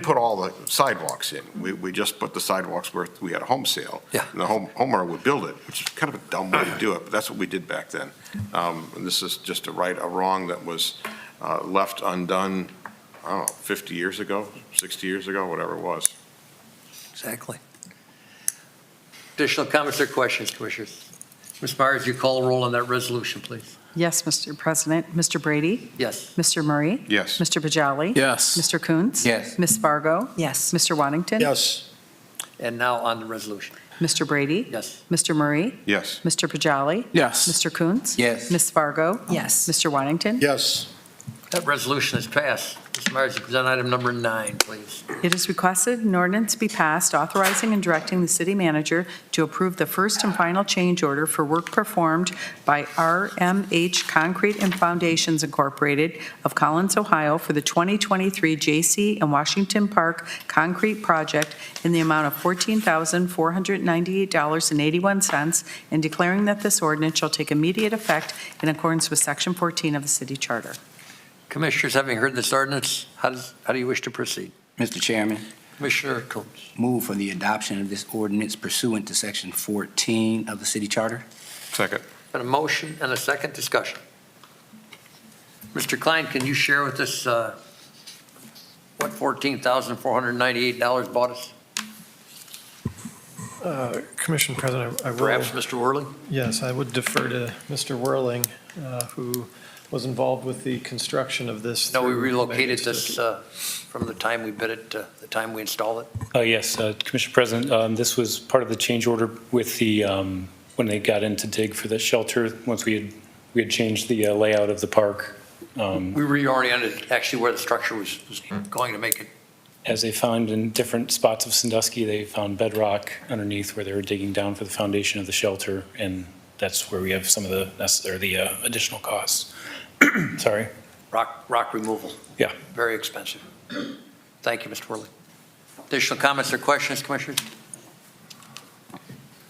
put all the sidewalks in. We just put the sidewalks where we had a home sale. Yeah. And the homeowner would build it, which is kind of a dumb way to do it, but that's what we did back then. And this is just a wrong that was left undone, I don't know, 50 years ago, 60 years ago, whatever it was. Exactly. Additional comments or questions, Commissioners? Ms. Myers, you call a roll on that resolution, please. Yes, Mr. President. Mr. Brady? Yes. Mr. Murray? Yes. Mr. Bajali? Yes. Mr. Coons? Yes. Ms. Fargo? Yes. Mr. Wantington? Yes. And now on the resolution. Mr. Brady? Yes. Mr. Murray? Yes. Mr. Bajali? Yes. Mr. Coons? Yes. Ms. Fargo? Yes. Mr. Wantington? Yes. That resolution is passed. Ms. Myers, you present item number 9, please. It is requested an ordinance be passed authorizing and directing the city manager to approve the first and final change order for work performed by RMH Concrete and Foundations Incorporated of Collins, Ohio for the 2023 J.C. and Washington Park Concrete Project in the amount of $14,498.81 and declaring that this ordinance shall take immediate effect in accordance with Section 14 of the city charter. Commissioners, having heard this ordinance, how do you wish to proceed? Mr. Chairman, Commissioner Coons. move for the adoption of this ordinance pursuant to Section 14 of the city charter. Second. Been a motion and a second discussion. Mr. Klein, can you share with us what $14,498 bought us? Commissioner President, I will. Perhaps Mr. Worley? Yes, I would defer to Mr. Whirling, who was involved with the construction of this. No, we through relocated committees. this from the time we bid it to the time we installed it. Yes, Commissioner President, this was part of the change order with the, when they got in to dig for the shelter, once we had changed the layout of the park. We reoriented actually where the structure was going to make it. As they found in different spots of Sandusky, they found bedrock underneath where they were digging down for the foundation of the shelter, and that's where we have some of the additional costs. Sorry. Rock removal. Yeah. Very expensive. Thank you, Mr. Worley. Additional comments or questions, Commissioners?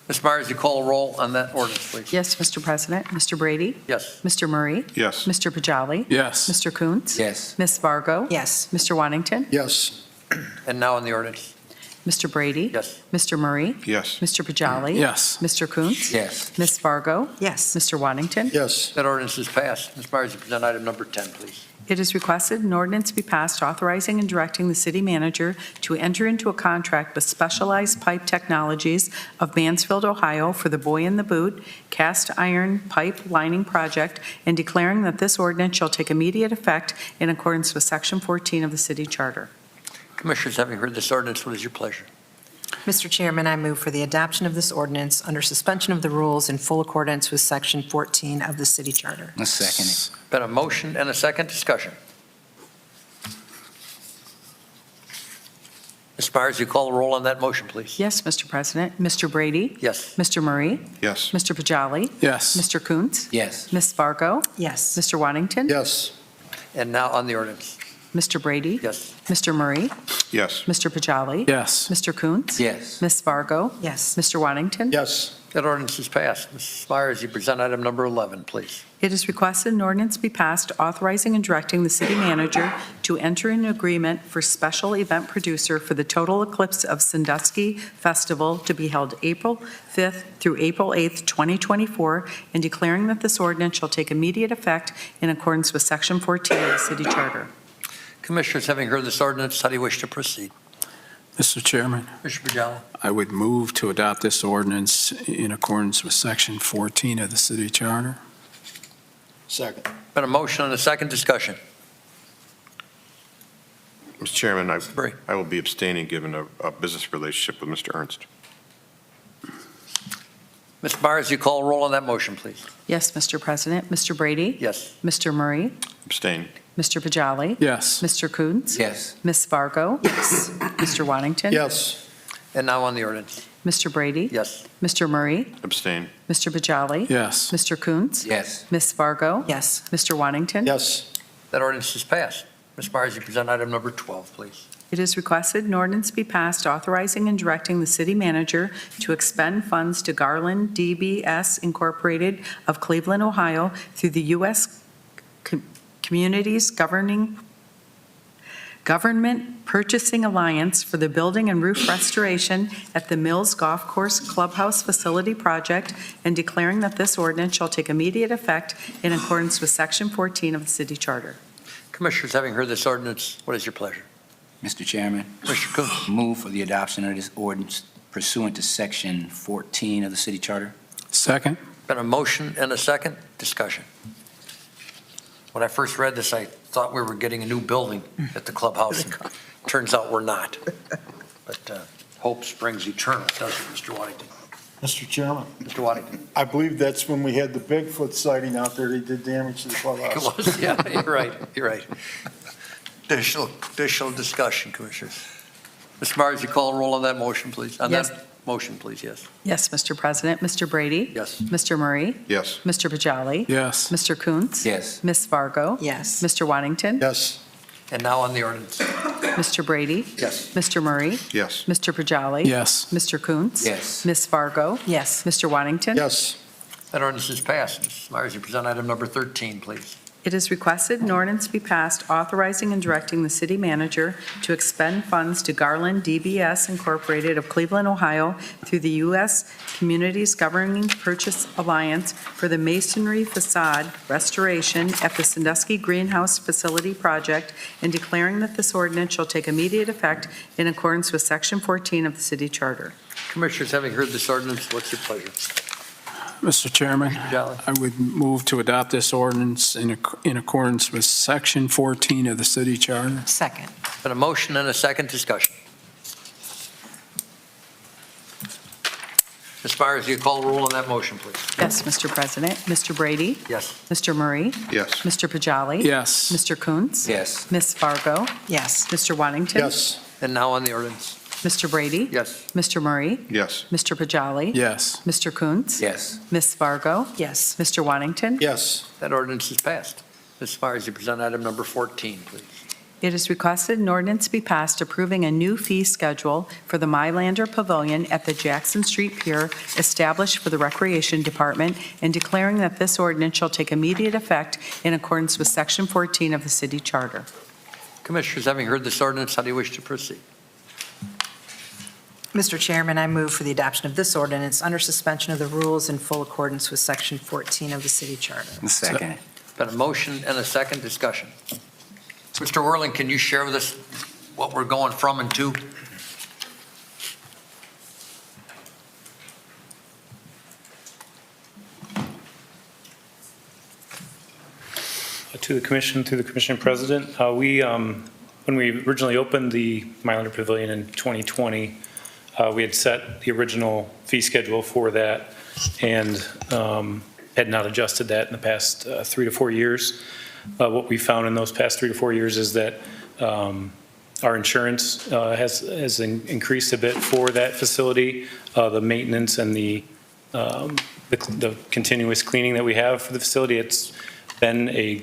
Ms. Myers, you call a roll on that ordinance, please. Yes, Mr. President. Mr. Brady? Yes. Mr. Murray? Yes. Mr. Pajali? Yes. Mr. Coons? Yes. Ms. Fargo? Yes. Mr. Waddington? Yes. And now on the ordinance. Mr. Brady? Yes. Mr. Murray? Yes. Mr. Pajali? Yes. Mr. Coons? Yes. Ms. Fargo? Yes. Mr. Waddington? Yes. That ordinance is passed. Ms. Myers, you present item number 10, please. It is requested an ordinance be passed authorizing and directing the city manager to enter into a contract with Specialized Pipe Technologies of Mansfield, Ohio for the Boy in the Boot cast iron pipe lining project and declaring that this ordinance shall take immediate effect in accordance with Section 14 of the city charter. Commissioners, having heard this ordinance, what is your pleasure? Mr. Chairman, I move for the adoption of this ordinance under suspension of the rules in full accordance with Section 14 of the city charter. A second. Been a motion and a second discussion. Ms. Myers, you call a roll on that motion, please. Yes, Mr. President. Mr. Brady? Yes. Mr. Murray? Yes. Mr. Pajali? Yes. Mr. Coons? Yes. Ms. Fargo? Yes. Mr. Waddington? Yes. And now on the ordinance. Mr. Brady? Yes. Mr. Murray? Yes. Mr. Pajali? Yes. Mr. Coons? Yes. Ms. Fargo? Yes. Mr. Waddington? Yes. That ordinance is passed. Ms. Myers, you present item number 11, please. It is requested an ordinance be passed authorizing and directing the city manager to enter an agreement for special event producer for the Total Eclipse of Sandusky Festival to be held April 5th through April 8th, 2024, and declaring that this ordinance shall take immediate effect in accordance with Section 14 of the city charter. Commissioners, having heard this ordinance, how do you wish to proceed? Mr. Chairman, Commissioner Pajala? I would move to adopt this ordinance in accordance with Section 14 of the city charter. Second. Been a motion and a second discussion. Mr. Chairman, Brady. I will be abstaining given a business relationship with Mr. Ernst. Ms. Myers, you call a roll on that motion, please. Yes, Mr. President. Mr. Brady? Yes. Mr. Murray? Abstain. Mr. Pajali? Yes. Mr. Coons? Yes. Ms. Fargo? Yes. Mr. Waddington? Yes. And now on the ordinance. Mr. Brady? Yes. Mr. Murray? Abstain. Mr. Pajali? Yes. Mr. Coons? Yes. Ms. Fargo? Yes. Mr. Waddington? Yes. That ordinance is passed. Ms. Myers, you present item number 12, please. It is requested an ordinance be passed authorizing and directing the city manager to expend funds to Garland DBS Incorporated of Cleveland, Ohio through the U.S. Communities Government Purchasing Alliance for the building and roof restoration at the Mills Golf Course Clubhouse Facility Project and declaring that this ordinance shall take immediate effect in accordance with Section 14 of the city charter. Commissioners, having heard this ordinance, what is your pleasure? Mr. Chairman, Commissioner Coons? move for the adoption of this ordinance pursuant to Section 14 of the city charter. Second? Been a motion and a second discussion. When I first read this, I thought we were getting a new building at the clubhouse. Turns out we're not. But hope springs eternal, doesn't it, Mr. Whiting? Mr. Chairman, Mr. Waddington. I believe that's when we had the Bigfoot sighting out there. They did damage to the It clubhouse. was, yeah, you're right, you're right. Additional discussion, Commissioners. Mr. Myers, you call a roll on that motion, please? On Yes. that motion, please, yes. Yes, Mr. President. Mr. Brady? Yes. Mr. Murray? Yes. Mr. Pajali? Yes. Mr. Coons? Yes. Ms. Fargo? Yes. Mr. Waddington? Yes. And now on the ordinance. Mr. Brady? Yes. Mr. Murray? Yes. Mr. Pajali? Yes. Mr. Coons? Yes. Ms. Fargo? Yes. Mr. Waddington? Yes. That ordinance is passed. Mrs. Myers, you present item number 13, please. It is requested an ordinance be passed authorizing and directing the city manager to expend funds to Garland DBS Incorporated of Cleveland, Ohio, through the U.S. Communities Governing Purchase Alliance for the masonry facade restoration at the Sandusky Greenhouse Facility Project, and declaring that this ordinance shall take immediate effect in accordance with Section 14 of the city charter. Commissioners, having heard this ordinance, what's your pleasure? Mr. Chairman, Jolly. I would move to adopt this ordinance in accordance with Section 14 of the city charter. Second. Been a motion and a second discussion. Ms. Myers, you call the roll on that motion, please? Yes, Mr. President. Mr. Brady? Yes. Mr. Murray? Yes. Mr. Pajali? Yes. Mr. Coons? Yes. Ms. Fargo? Yes. Mr. Waddington? Yes. And now on the ordinance. Mr. Brady? Yes. Mr. Murray? Yes. Mr. Pajali? Yes. Mr. Coons? Yes. Ms. Fargo? Yes. Mr. Waddington? Yes. That ordinance is passed. Ms. Myers, you present item number 14, please. It is requested an ordinance be passed approving a new fee schedule for the Mylander Pavilion at the Jackson Street Pier established for the Recreation Department, and declaring that this ordinance shall take immediate effect in accordance with Section 14 of the city charter. Commissioners, having heard this ordinance, how do you wish to proceed? Mr. Chairman, I move for the adoption of this ordinance under suspension of the rules in full accordance with Section 14 of the city charter. Second. Been a motion and a second discussion. Mr. Whirling, can you share with us what we're going from and to? To the commission, through the commission president, when we originally opened the Mylander Pavilion in 2020, we had set the original fee schedule for that and had not adjusted that in the past 3 to 4 years. What we found in those past 3 to 4 years is that our insurance has increased a bit for that facility. The maintenance and the continuous cleaning that we have for the facility, it's been a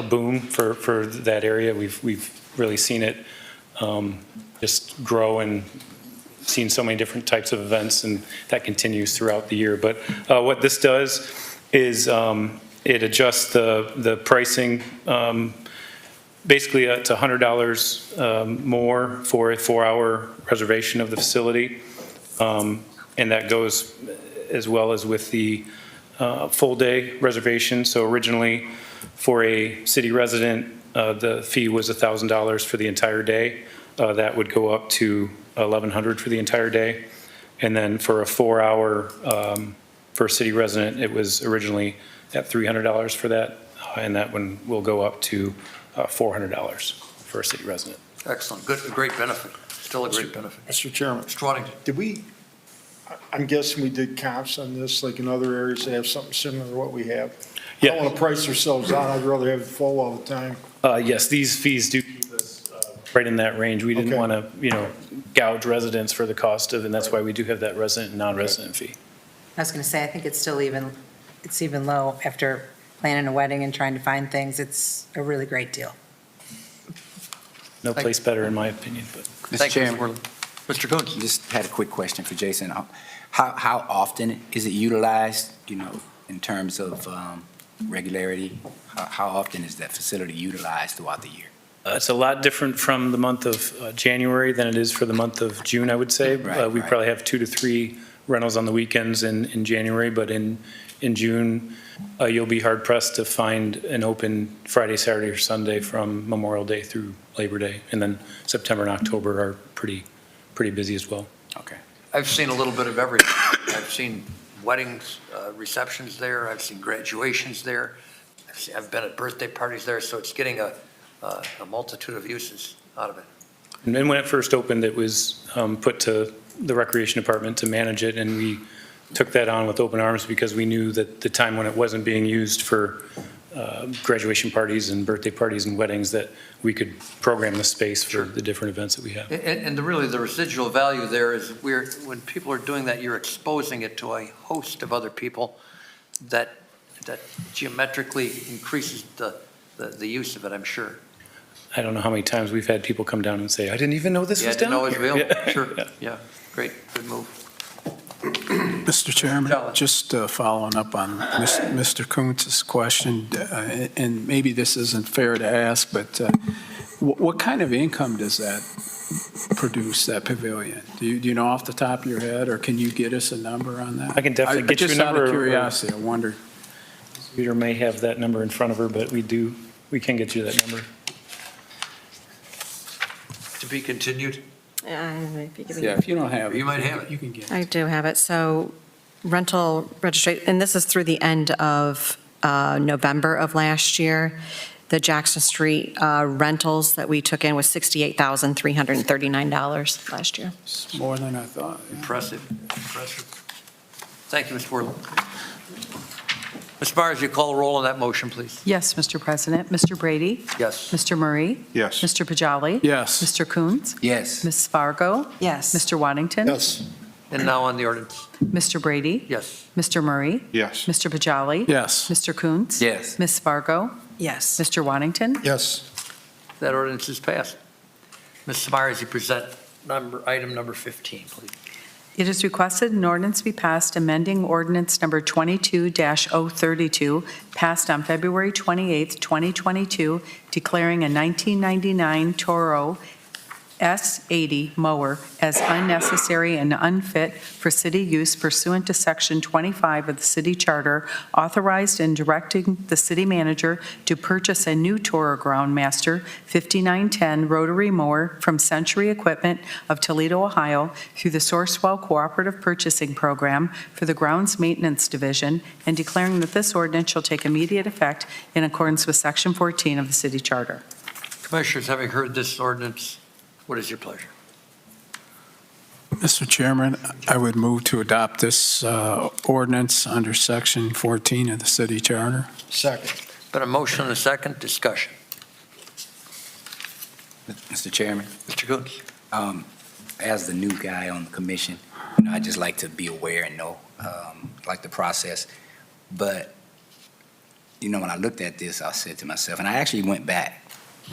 boom for that area. We've really seen it just grow and seen so many different types of events, and that continues throughout the year. But what this does is it adjusts the pricing. Basically, it's $100 more for a 4-hour reservation of the facility, and that goes as well as with the full-day reservation. So originally, for a city resident, the fee was $1,000 for the entire day. That would go up to $1,100 for the entire day. And then for a 4-hour, for a city resident, it was originally at $300 for that, and that one will go up to $400 for a city resident. Excellent, good, a great benefit, still a great benefit. Mr. Chairman, Mr. Waddington. did we, I'm guessing we did comps on this, like in other areas that have something similar to what we have? I don't want to price ourselves out. I'd rather have it full all the time. Yes, these fees do keep us right in that range. We didn't Okay. want to, gouge residents for the cost of, and that's why we do have that resident and non-resident fee. I was going to say, I think it's still even low after planning a wedding and trying to find things. It's a really great deal. No place better, in my opinion, but. Mr. Thank you, Mr. Chairman, Whirling. Mr. Coons. just had a quick question for Jason. How often is it utilized, in terms of regularity? How often is that facility utilized throughout the year? It's a lot different from the month of January than it is for the month of June, I would say. Right, We right. probably have 2 to 3 rentals on the weekends in January, but in June, you'll be hard pressed to find an open Friday, Saturday, or Sunday from Memorial Day through Labor Day. And then September and October are pretty busy as well. Okay. I've seen a little bit of everything. I've seen weddings, receptions there, I've seen graduations there, I've been at birthday parties there, so it's getting a multitude of uses out of it. And then when it first opened, it was put to the Recreation Department to manage it, and we took that on with open arms because we knew that the time when it wasn't being used for graduation parties and birthday parties and weddings, that we could program the space for the different events that we have. And really, the residual value there is when people are doing that, you're exposing it to a host of other people that geometrically increases the use of it, I'm sure. I don't know how many times we've had people come down and say, I didn't even know this was down Yeah, I didn't know it was here." available. Yeah. Sure, yeah, great, good move. Mr. Chairman, just following up on Mr. Kuntz's question, and maybe this isn't fair to ask, but what kind of income does that produce, that pavilion? Do you know off the top of your head, or can you get us a number on that? I can definitely get you a number. Just out of curiosity, I wonder. Peter may have that number in front of her, but we can get you that number. To be continued? If you don't have it. You might have it. You can get it. I do have it. So rental registration, and this is through the end of November of last year. The Jackson Street rentals that we took in was $68,339 last year. It's more than I thought. Impressive. Thank you, Ms. Worthing. Ms. Myers, you call the roll on that motion, please. Yes, Mr. President. Mr. Brady? Yes. Mr. Murray? Yes. Mr. Pajali? Yes. Mr. Coons? Yes. Ms. Fargo? Yes. Mr. Waddington? Yes. And now on the ordinance. Mr. Brady? Yes. Mr. Murray? Yes. Mr. Pajali? Yes. Mr. Coons? Yes. Ms. Fargo? Yes. Mr. Waddington? Yes. That ordinance is passed. Ms. Myers, you present item number 15, please. It is requested an ordinance be passed amending ordinance number 22-032, passed on February 28, 2022, declaring a 1999 Toro S80 mower as unnecessary and unfit for city use pursuant to Section 25 of the city charter, authorized and directing the city manager to purchase a new Toro Groundmaster 5910 rotary mower from Century Equipment of Toledo, Ohio, through the Sourcewell Cooperative Purchasing Program for the Grounds Maintenance Division, and declaring that this ordinance shall take immediate effect in accordance with Section 14 of the city charter. Commissioners, having heard this ordinance, what is your pleasure? Mr. Chairman, I would move to adopt this ordinance under Section 14 of the city charter. Second. Been a motion and a second, discussion. Mr. Chairman, Mr. Coons? as the new guy on the commission, I just like to be aware and know, like the process. But, when I looked at this, I said to myself, and I actually went back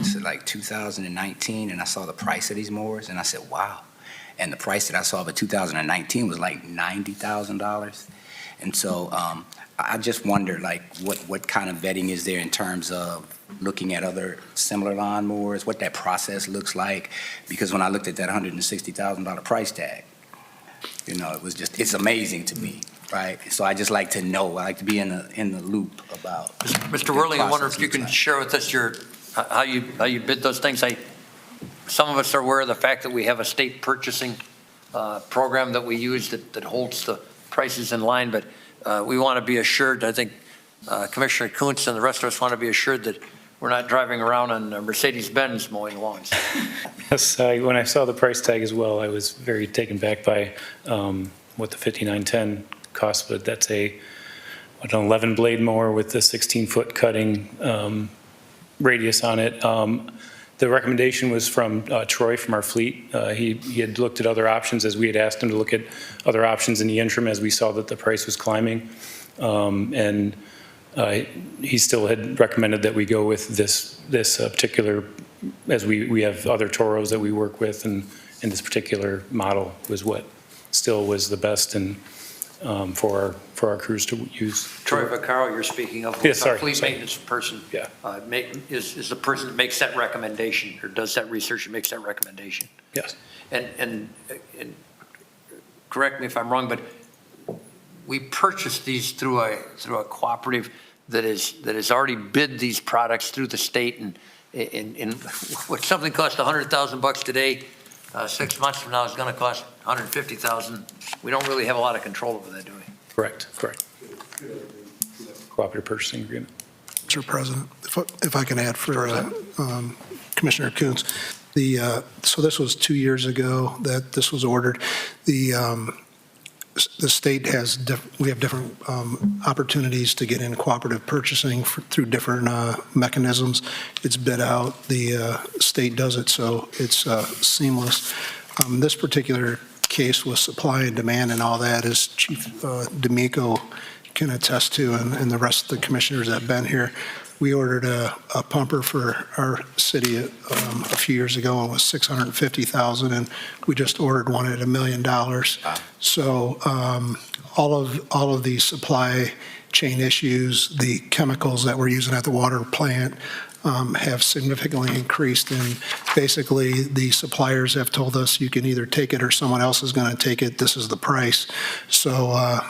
to like 2019, and I saw the price of these mowers, and I said, wow. And the price that I saw for 2019 was like $90,000. And so I just wonder, like, what kind of vetting is there in terms of looking at other similar lawnmowers, what that process looks like? Because when I looked at that $160,000 price tag, it's amazing to me, right? So I just like to know, I like to be in the loop about. Mr. Whirling, I wonder if you can share with us how you bid those things. Some of us are aware of the fact that we have a state purchasing program that we use that holds the prices in line, but we want to be assured, I think Commissioner Kuntz and the rest of us want to be assured that we're not driving around on a Mercedes-Benz mowing lawns. Yes, when I saw the price tag as well, I was very taken back by what the 5910 costs, but that's an 11-blade mower with a 16-foot cutting radius on it. The recommendation was from Troy from our fleet. He had looked at other options as we had asked him to look at other options in the interim as we saw that the price was climbing. And he still had recommended that we go with this particular, as we have other Toros that we work with, and this particular model was what still was the best and for our crews to use. Troy Vaccaro, you're speaking of, Yes, our fleet maintenance person. Yeah. Is the person that makes that recommendation, or does that research and makes that recommendation? Yes. And correct me if I'm wrong, but we purchased these through a cooperative that has already bid these products through the state, and what something cost $100,000 today, 6 months from now is going to cost $150,000. We don't really have a lot of control over that, do we? Correct. Cooperative purchasing agreement. Mr. President, if I can add for Commissioner Coons, So this was 2 years ago that this was ordered. The state has, we have different opportunities to get in cooperative purchasing through different mechanisms. It's bid out, the state does it, so it's seamless. This particular case with supply and demand and all that, as Chief D'Amico can attest to, and the rest of the commissioners that have been here. We ordered a pumper for our city a few years ago, and it was $650,000, and we just ordered one at $1 million. So all of the supply chain issues, the chemicals that we're using at the water plant have significantly increased, and basically the suppliers have told us you can either take it or someone else is going to take it. This is the price. So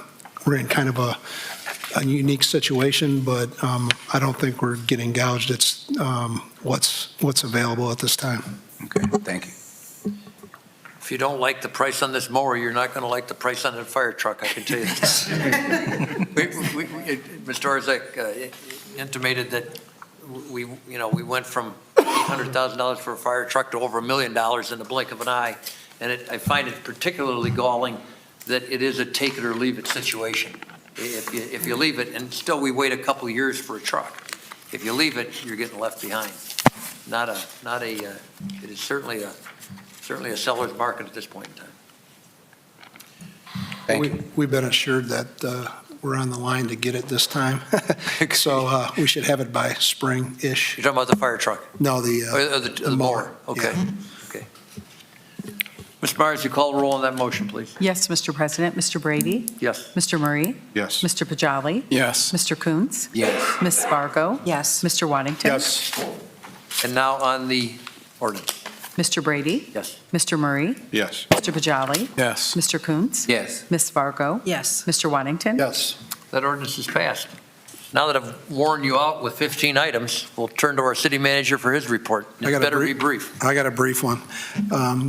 we're in kind of a unique situation, but I don't think we're getting gouged. It's what's available at this time. Okay, thank you. If you don't like the price on this mower, you're not going to like the price on that fire truck, I can tell you this. Mr. Orzak intimated that we went from $800,000 for a fire truck to over $1 million in the blink of an eye, and I find it particularly galling that it is a take it or leave it situation. If you leave it, and still we wait a couple of years for a truck. If you leave it, you're getting left behind. It is certainly a seller's market at this point in time. Thank you. We've been assured that we're on the line to get it this time. So we should have it by spring-ish. You're talking about the fire truck? No, the mower. Okay. Yeah. Okay. Ms. Myers, you call the roll on that motion, please. Yes, Mr. President. Mr. Brady? Yes. Mr. Murray? Yes. Mr. Pajali? Yes. Mr. Coons? Yes. Ms. Fargo? Yes. Mr. Waddington? Yes. And now on the ordinance. Mr. Brady? Yes. Mr. Murray? Yes. Mr. Pajali? Yes. Mr. Coons? Yes. Ms. Fargo? Yes. Mr. Waddington? Yes. That ordinance is passed. Now that I've warned you out with 15 items, we'll turn to our city manager for his report. I It got a better be brief- brief. I got a brief one.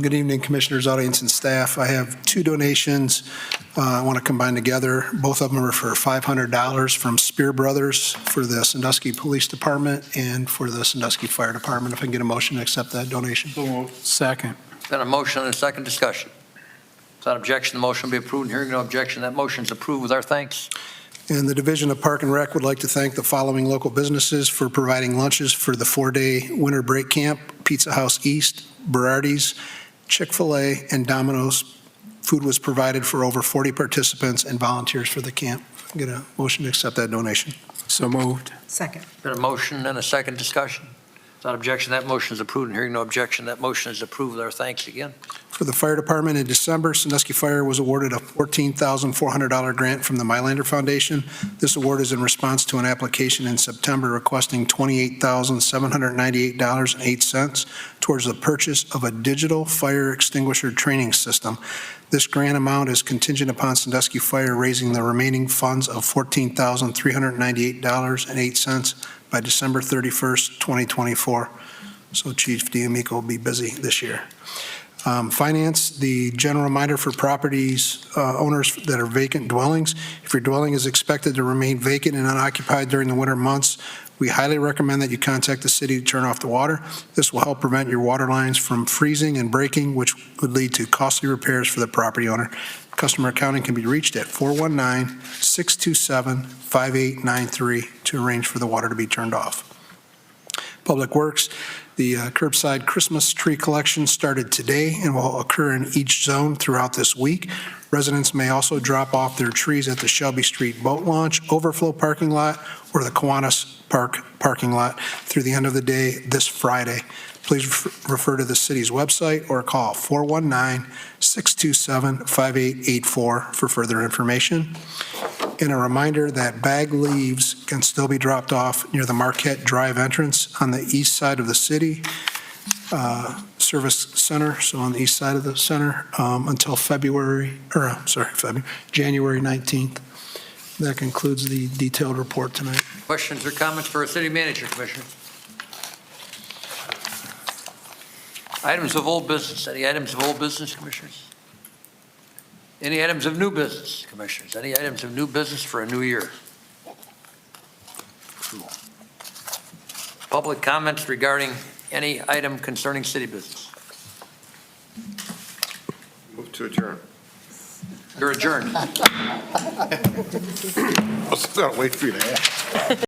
Good evening, Commissioners, audience, and staff. I have two donations I want to combine together. Both of them are for $500 from Spear Brothers for the Sandusky Police Department and for the Sandusky Fire Department. If I can get a motion to accept that donation. Second. Then a motion and a second discussion. Without objection, the motion will be approved. Hearing no objection, that motion is approved with our thanks. And the Division of Park and Rec would like to thank the following local businesses for providing lunches for the 4-day winter break camp: Pizza House East, Berardi's, Chick-fil-A, and Domino's. Food was provided for over 40 participants and volunteers for the camp. Get a motion to accept that donation. So moved. Second. Been a motion and a second discussion. Without objection, that motion is approved. And hearing no objection, that motion is approved with our thanks again. For the fire department in December, Sandusky Fire was awarded a $14,400 grant from the Mylander Foundation. This award is in response to an application in September requesting $28,798.08 towards the purchase of a digital fire extinguisher training system. This grant amount is contingent upon Sandusky Fire raising the remaining funds of $14,398.08 by December 31st, 2024. So Chief D'Amico will be busy this year. Finance, the general reminder for properties owners that are vacant dwellings. If your dwelling is expected to remain vacant and unoccupied during the winter months, we highly recommend that you contact the city to turn off the water. This will help prevent your water lines from freezing and breaking, which would lead to costly repairs for the property owner. Customer accounting can be reached at 419-627-5893 to arrange for the water to be turned off. Public Works, the curbside Christmas tree collection started today and will occur in each zone throughout this week. Residents may also drop off their trees at the Shelby Street Boat Launch, Overflow Parking Lot, or the Kiwanis Park Parking Lot through the end of the day this Friday. Please refer to the city's website or call 419-627-5884 for further information. And a reminder that bag leaves can still be dropped off near the Marquette Drive entrance on the east side of the city service center, so on the east side of the center, until January 19th. That concludes the detailed report tonight. Questions or comments for our city manager, Commissioner? Items of old business. Any items of old business, Commissioners? Any items of new business, Commissioners? Any items of new business for a new year? Public comments regarding any item concerning city business? to adjourn. You're adjourned. I'll wait for you to ask.